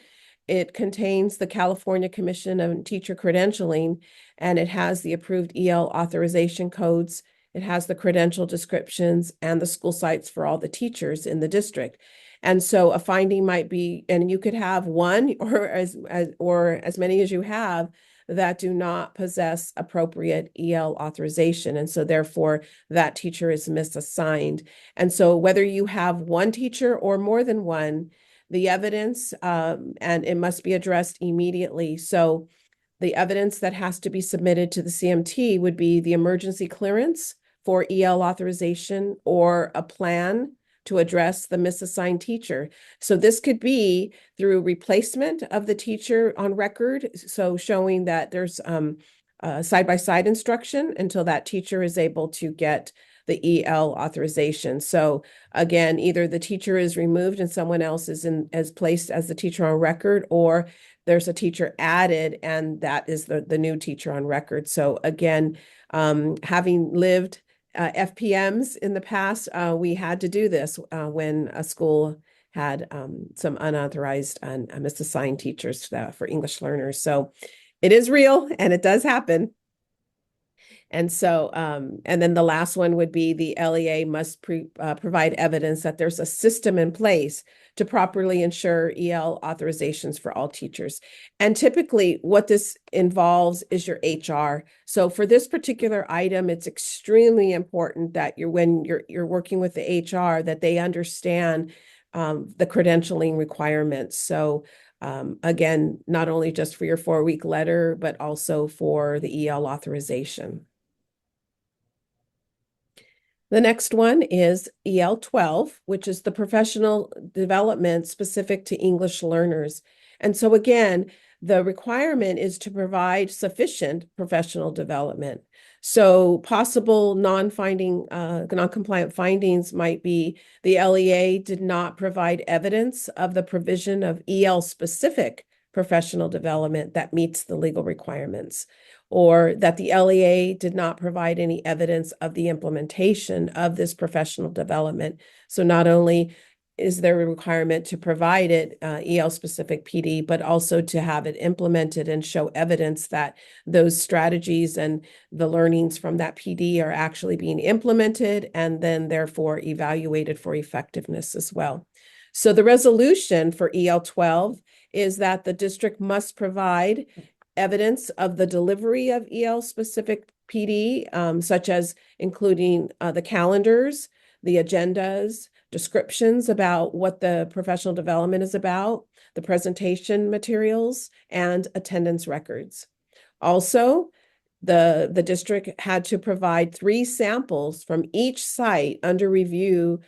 it contains the California Commission on Teacher Credentialing, and it has the approved EL authorization codes. It has the credential descriptions and the school sites for all the teachers in the district. And so a finding might be, and you could have one or as many as you have that do not possess appropriate EL authorization. And so therefore that teacher is misassigned. And so whether you have one teacher or more than one, the evidence, and it must be addressed immediately. So the evidence that has to be submitted to the CMT would be the emergency clearance for EL authorization or a plan to address the misassigned teacher. So this could be through replacement of the teacher on record. So showing that there's side-by-side instruction until that teacher is able to get the EL authorization. So again, either the teacher is removed and someone else is placed as the teacher on record, or there's a teacher added and that is the new teacher on record. So again, having lived FPMs in the past, we had to do this when a school had some unauthorized and misassigned teachers for English learners. So it is real and it does happen. And so, and then the last one would be the LEA must provide evidence that there's a system in place to properly ensure EL authorizations for all teachers. And typically what this involves is your HR. So for this particular item, it's extremely important that when you're working with the HR, that they understand the credentialing requirements. So again, not only just for your 4-week letter, but also for the EL authorization. The next one is EL-12, which is the professional development specific to English learners. And so again, the requirement is to provide sufficient professional development. So possible non-compliant findings might be the LEA did not provide evidence of the provision of EL-specific professional development that meets the legal requirements, or that the LEA did not provide any evidence of the implementation of this professional development. So not only is there a requirement to provide it, EL-specific PD, but also to have it implemented and show evidence that those strategies and the learnings from that PD are actually being implemented and then therefore evaluated for effectiveness as well. So the resolution for EL-12 is that the district must provide evidence of the delivery of EL-specific PD, such as including the calendars, the agendas, descriptions about what the professional development is about, the presentation materials, and attendance records. Also, the district had to provide 3 samples from each site under review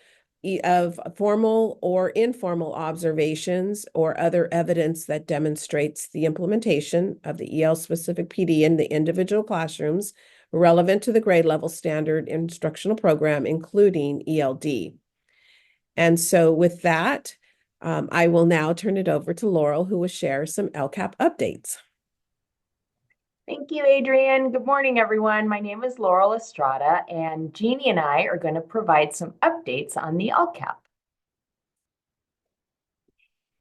of formal or informal observations or other evidence that demonstrates the implementation of the EL-specific PD in the individual classrooms relevant to the grade level standard instructional program, including ELD. And so with that, I will now turn it over to Laurel, who will share some LCAP updates. Thank you, Adrienne. Good morning, everyone. My name is Laurel Estrada, and Jeannie and I are going to provide some updates on the LCAP.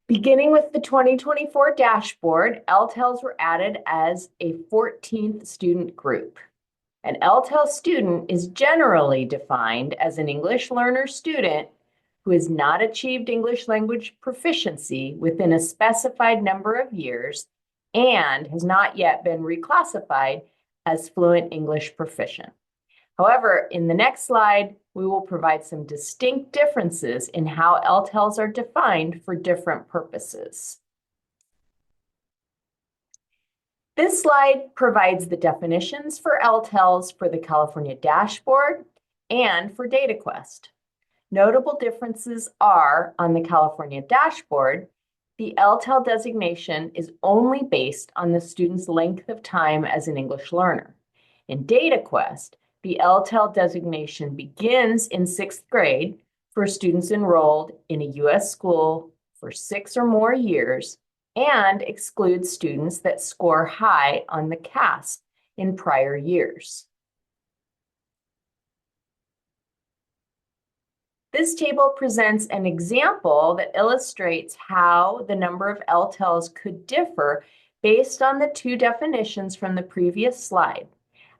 Beginning with the 2024 dashboard, LTELs were added as a 14th student group. An LTEL student is generally defined as an English learner student who has not achieved English language proficiency within a specified number of years and has not yet been reclassified as fluent English proficient. However, in the next slide, we will provide some distinct differences in how LTELs are defined for different purposes. This slide provides the definitions for LTELs for the California dashboard and for DataQuest. Notable differences are on the California dashboard, the LTEL designation is only based on the student's length of time as an English learner. In DataQuest, the LTEL designation begins in 6th grade for students enrolled in a U.S. school for 6 or more years and excludes students that score high on the CAS in prior years. This table presents an example that illustrates how the number of LTELs could differ based on the 2 definitions from the previous slide.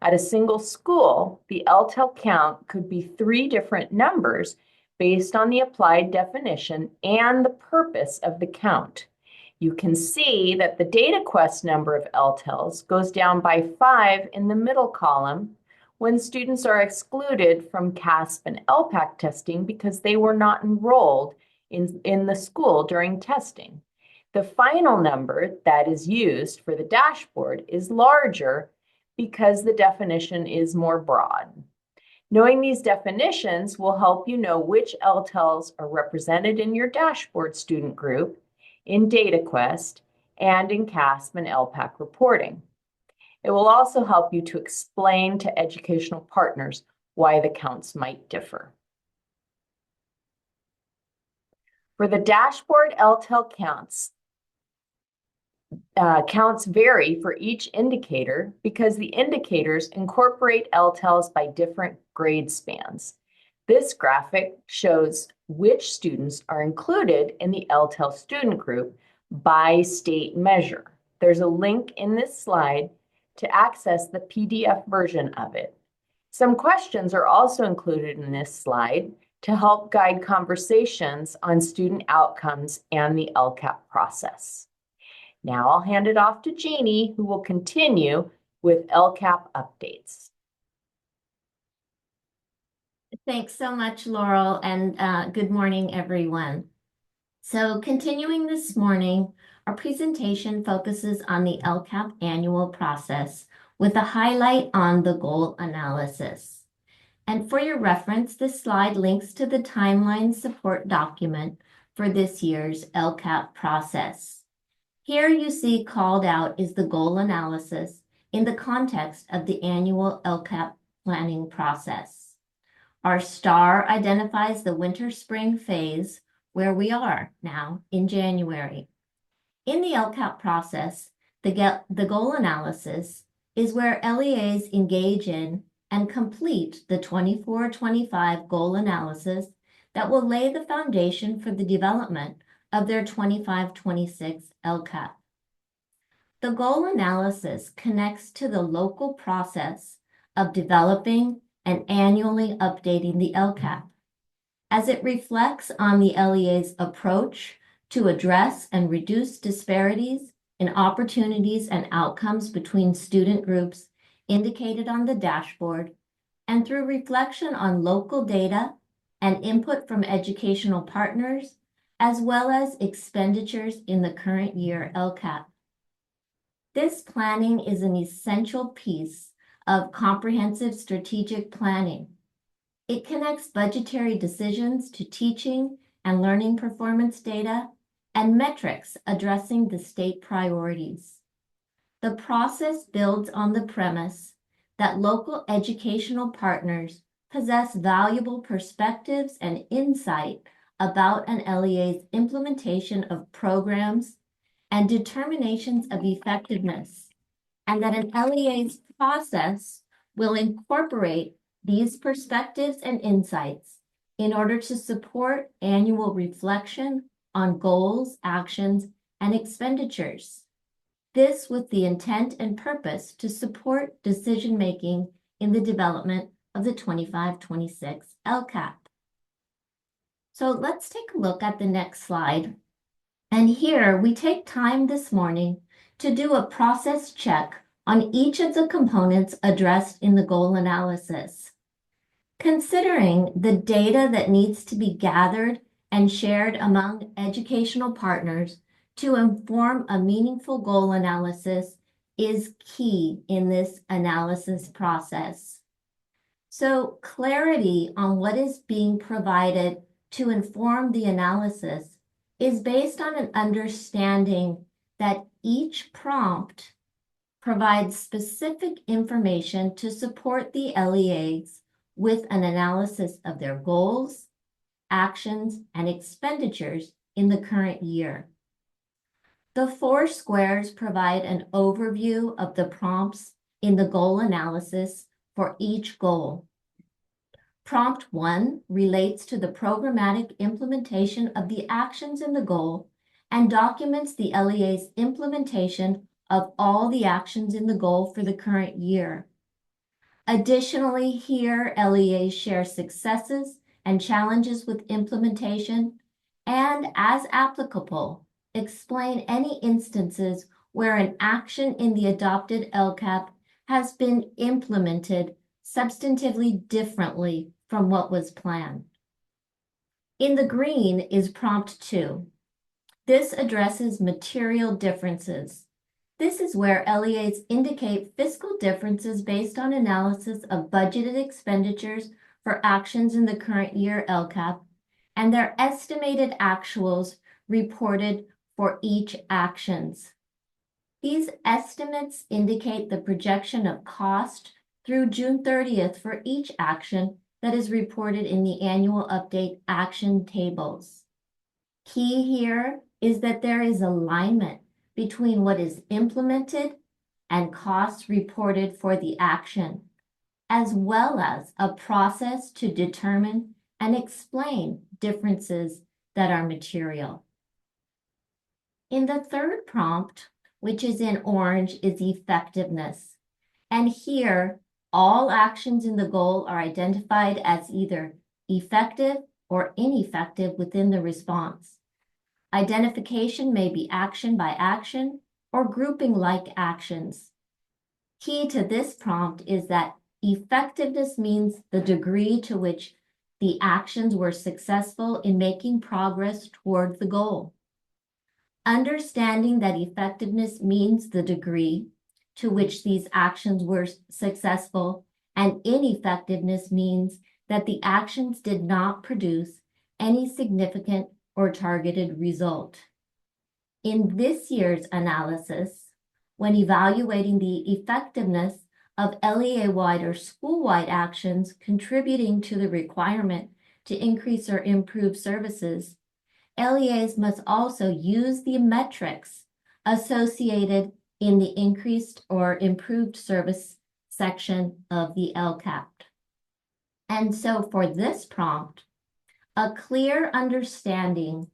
At a single school, the LTEL count could be 3 different numbers based on the applied definition and the purpose of the count. You can see that the DataQuest number of LTELs goes down by 5 in the middle column when students are excluded from CASP and LPAC testing because they were not enrolled in the school during testing. The final number that is used for the dashboard is larger because the definition is more broad. Knowing these definitions will help you know which LTELs are represented in your dashboard student group, in DataQuest, and in CASP and LPAC reporting. It will also help you to explain to educational partners why the counts might differ. For the dashboard LTEL counts vary for each indicator because the indicators incorporate LTELs by different grade spans. This graphic shows which students are included in the LTEL student group by state measure. There's a link in this slide to access the PDF version of it. Some questions are also included in this slide to help guide conversations on student outcomes and the LCAP process. Now I'll hand it off to Jeannie, who will continue with LCAP updates. Thanks so much, Laurel, and good morning, everyone. So continuing this morning, our presentation focuses on the LCAP annual process with a highlight on the goal analysis. And for your reference, this slide links to the timeline support document for this year's LCAP process. Here you see called out is the goal analysis in the context of the annual LCAP planning process. Our star identifies the winter-spring phase where we are now in January. In the LCAP process, the goal analysis is where LEAs engage in and complete the 24-25 goal analysis that will lay the foundation for the development of their 25-26 LCAP. The goal analysis connects to the local process of developing and annually updating the LCAP, as it reflects on the LEA's approach to address and reduce disparities in opportunities and outcomes between student groups indicated on the dashboard, and through reflection on local data and input from educational partners, as well as expenditures in the current year LCAP. This planning is an essential piece of comprehensive strategic planning. It connects budgetary decisions to teaching and learning performance data and metrics addressing the state priorities. The process builds on the premise that local educational partners possess valuable perspectives and insight about an LEA's implementation of programs and determinations of effectiveness, and that an LEA's process will incorporate these perspectives and insights in order to support annual reflection on goals, actions, and expenditures. This with the intent and purpose to support decision-making in the development of the 25-26 LCAP. So let's take a look at the next slide. And here we take time this morning to do a process check on each of the components addressed in the goal analysis. Considering the data that needs to be gathered and shared among educational partners to inform a meaningful goal analysis is key in this analysis process. So clarity on what is being provided to inform the analysis is based on an understanding that each prompt provides specific information to support the LEAs with an analysis of their goals, actions, and expenditures in the current year. The 4 squares provide an overview of the prompts in the goal analysis for each goal. Prompt 1 relates to the programmatic implementation of the actions in the goal and documents the LEA's implementation of all the actions in the goal for the current year. Additionally, here, LEAs share successes and challenges with implementation, and as applicable, explain any instances where an action in the adopted LCAP has been implemented substantively differently from what was planned. In the green is prompt 2. This addresses material differences. This is where LEAs indicate fiscal differences based on analysis of budgeted expenditures for actions in the current year LCAP and their estimated actuals reported for each actions. These estimates indicate the projection of cost through June 30th for each action that is reported in the annual update action tables. Key here is that there is alignment between what is implemented and costs reported for the action, as well as a process to determine and explain differences that are material. In the third prompt, which is in orange, is effectiveness. And here, all actions in the goal are identified as either effective or ineffective within the response. Identification may be action by action or grouping like actions. Key to this prompt is that effectiveness means the degree to which the actions were successful in making progress toward the goal. Understanding that effectiveness means the degree to which these actions were successful, and ineffectiveness means that the actions did not produce any significant or targeted result. In this year's analysis, when evaluating the effectiveness of LEA-wide or school-wide actions contributing to the requirement to increase or improve services, LEAs must also use the metrics associated in the increased or improved service section of the LCAP. And so for this prompt, a clear understanding,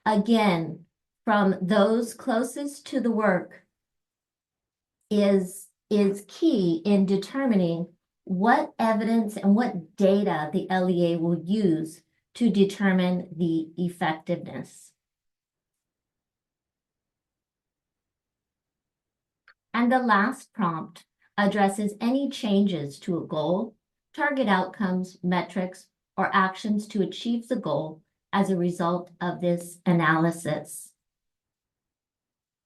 again, from those closest to the work is key in determining what evidence and what data the LEA will use to determine the effectiveness. And the last prompt addresses any changes to a goal, target outcomes, metrics, or actions to achieve the goal as a result of this analysis.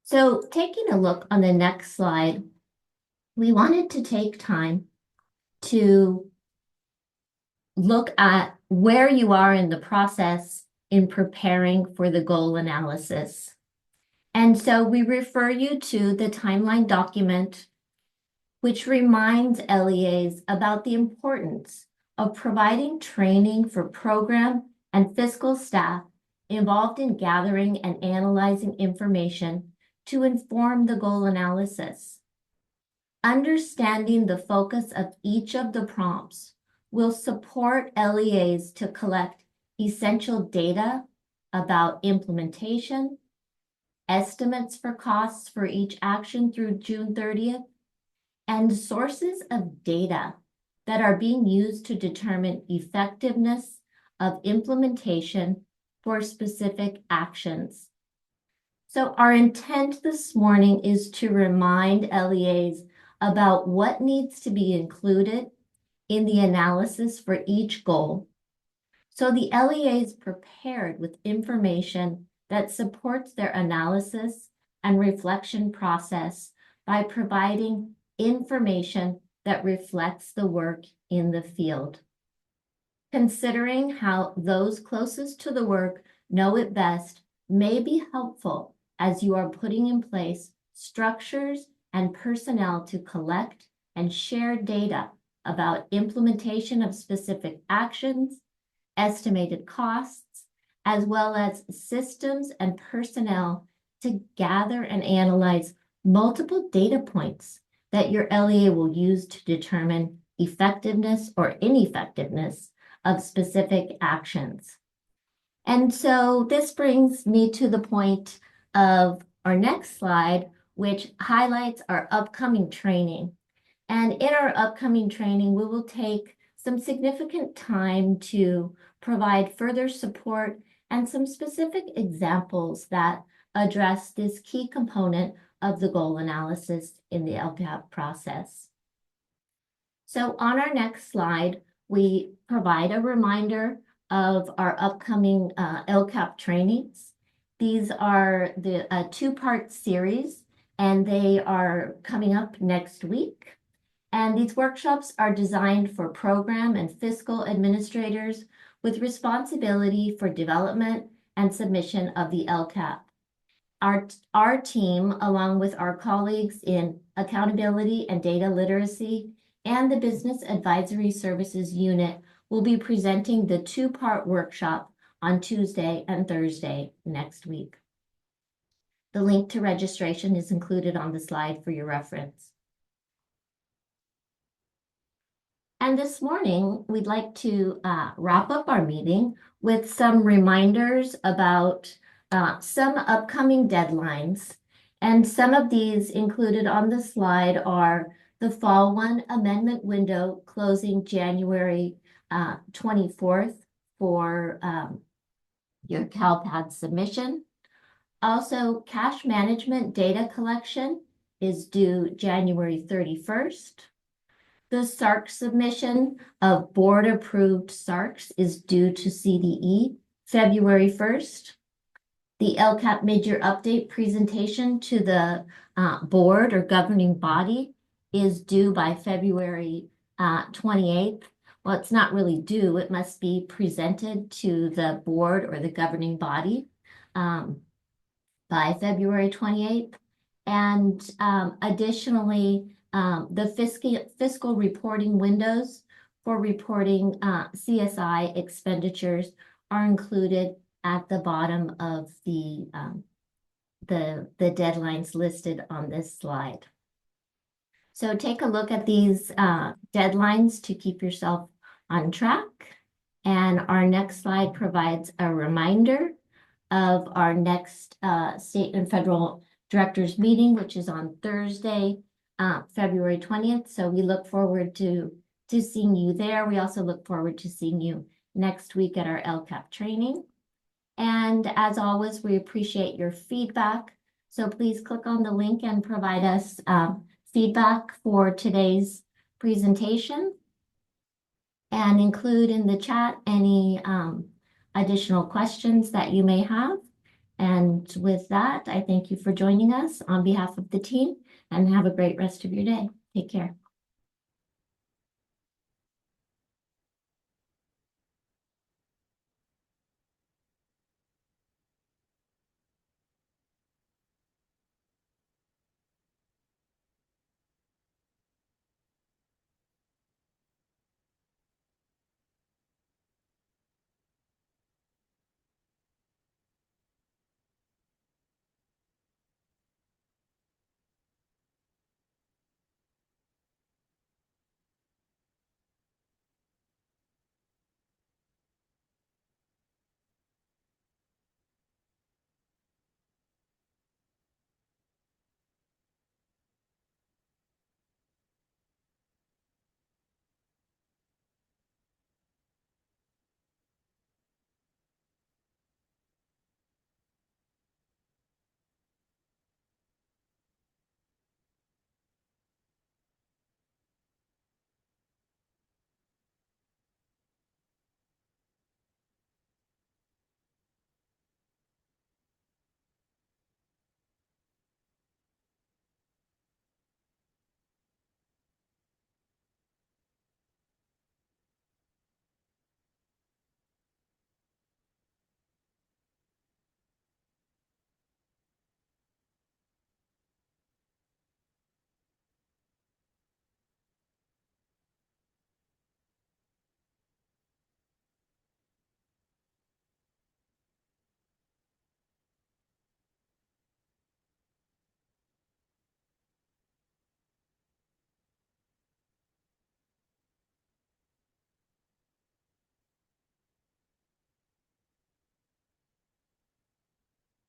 So taking a look on the next slide, we wanted to take time to look at where you are in the process in preparing for the goal analysis. And so we refer you to the timeline document, which reminds LEAs about the importance of providing training for program and fiscal staff involved in gathering and analyzing information to inform the goal analysis. Understanding the focus of each of the prompts will support LEAs to collect essential data about implementation, estimates for costs for each action through June 30th, and sources of data that are being used to determine effectiveness of implementation for specific actions. So our intent this morning is to remind LEAs about what needs to be included in the analysis for each goal, so the LEA is prepared with information that supports their analysis and reflection process by providing information that reflects the work in the field. Considering how those closest to the work know it best may be helpful as you are putting in place structures and personnel to collect and share data about implementation of specific actions, estimated costs, as well as systems and personnel to gather and analyze multiple data points that your LEA will use to determine effectiveness or ineffectiveness of specific actions. And so this brings me to the point of our next slide, which highlights our upcoming training. And in our upcoming training, we will take some significant time to provide further support and some specific examples that address this key component of the goal analysis in the LCAP process. So on our next slide, we provide a reminder of our upcoming LCAP trainings. These are the two-part series, and they are coming up next week. And these workshops are designed for program and fiscal administrators with responsibility for development and submission of the LCAP. Our team, along with our colleagues in accountability and data literacy and the Business Advisory Services Unit, will be presenting the two-part workshop on Tuesday and Thursday next week. The link to registration is included on the slide for your reference. And this morning, we'd like to wrap up our meeting with some reminders about some upcoming deadlines. And some of these included on the slide are The fall one amendment window closing January 24th for your CalPAD submission. Also, cash management data collection is due January 31st. The SARC submission of board-approved SARCs is due to CDE February 1st. The LCAP mid-year update presentation to the board or governing body is due by February 28th. Well, it's not really due. It must be presented to the board or the governing body by February 28th. And additionally, the fiscal reporting windows for reporting CSI expenditures are included at the bottom of the deadlines listed on this slide. So take a look at these deadlines to keep yourself on track. And our next slide provides a reminder of our next state and federal directors meeting, which is on Thursday, February 20th. So we look forward to seeing you there. We also look forward to seeing you next week at our LCAP training. And as always, we appreciate your feedback. So please click on the link and provide us feedback for today's presentation and include in the chat any additional questions that you may have. And with that, I thank you for joining us on behalf of the team and have a great rest of your day. Take care.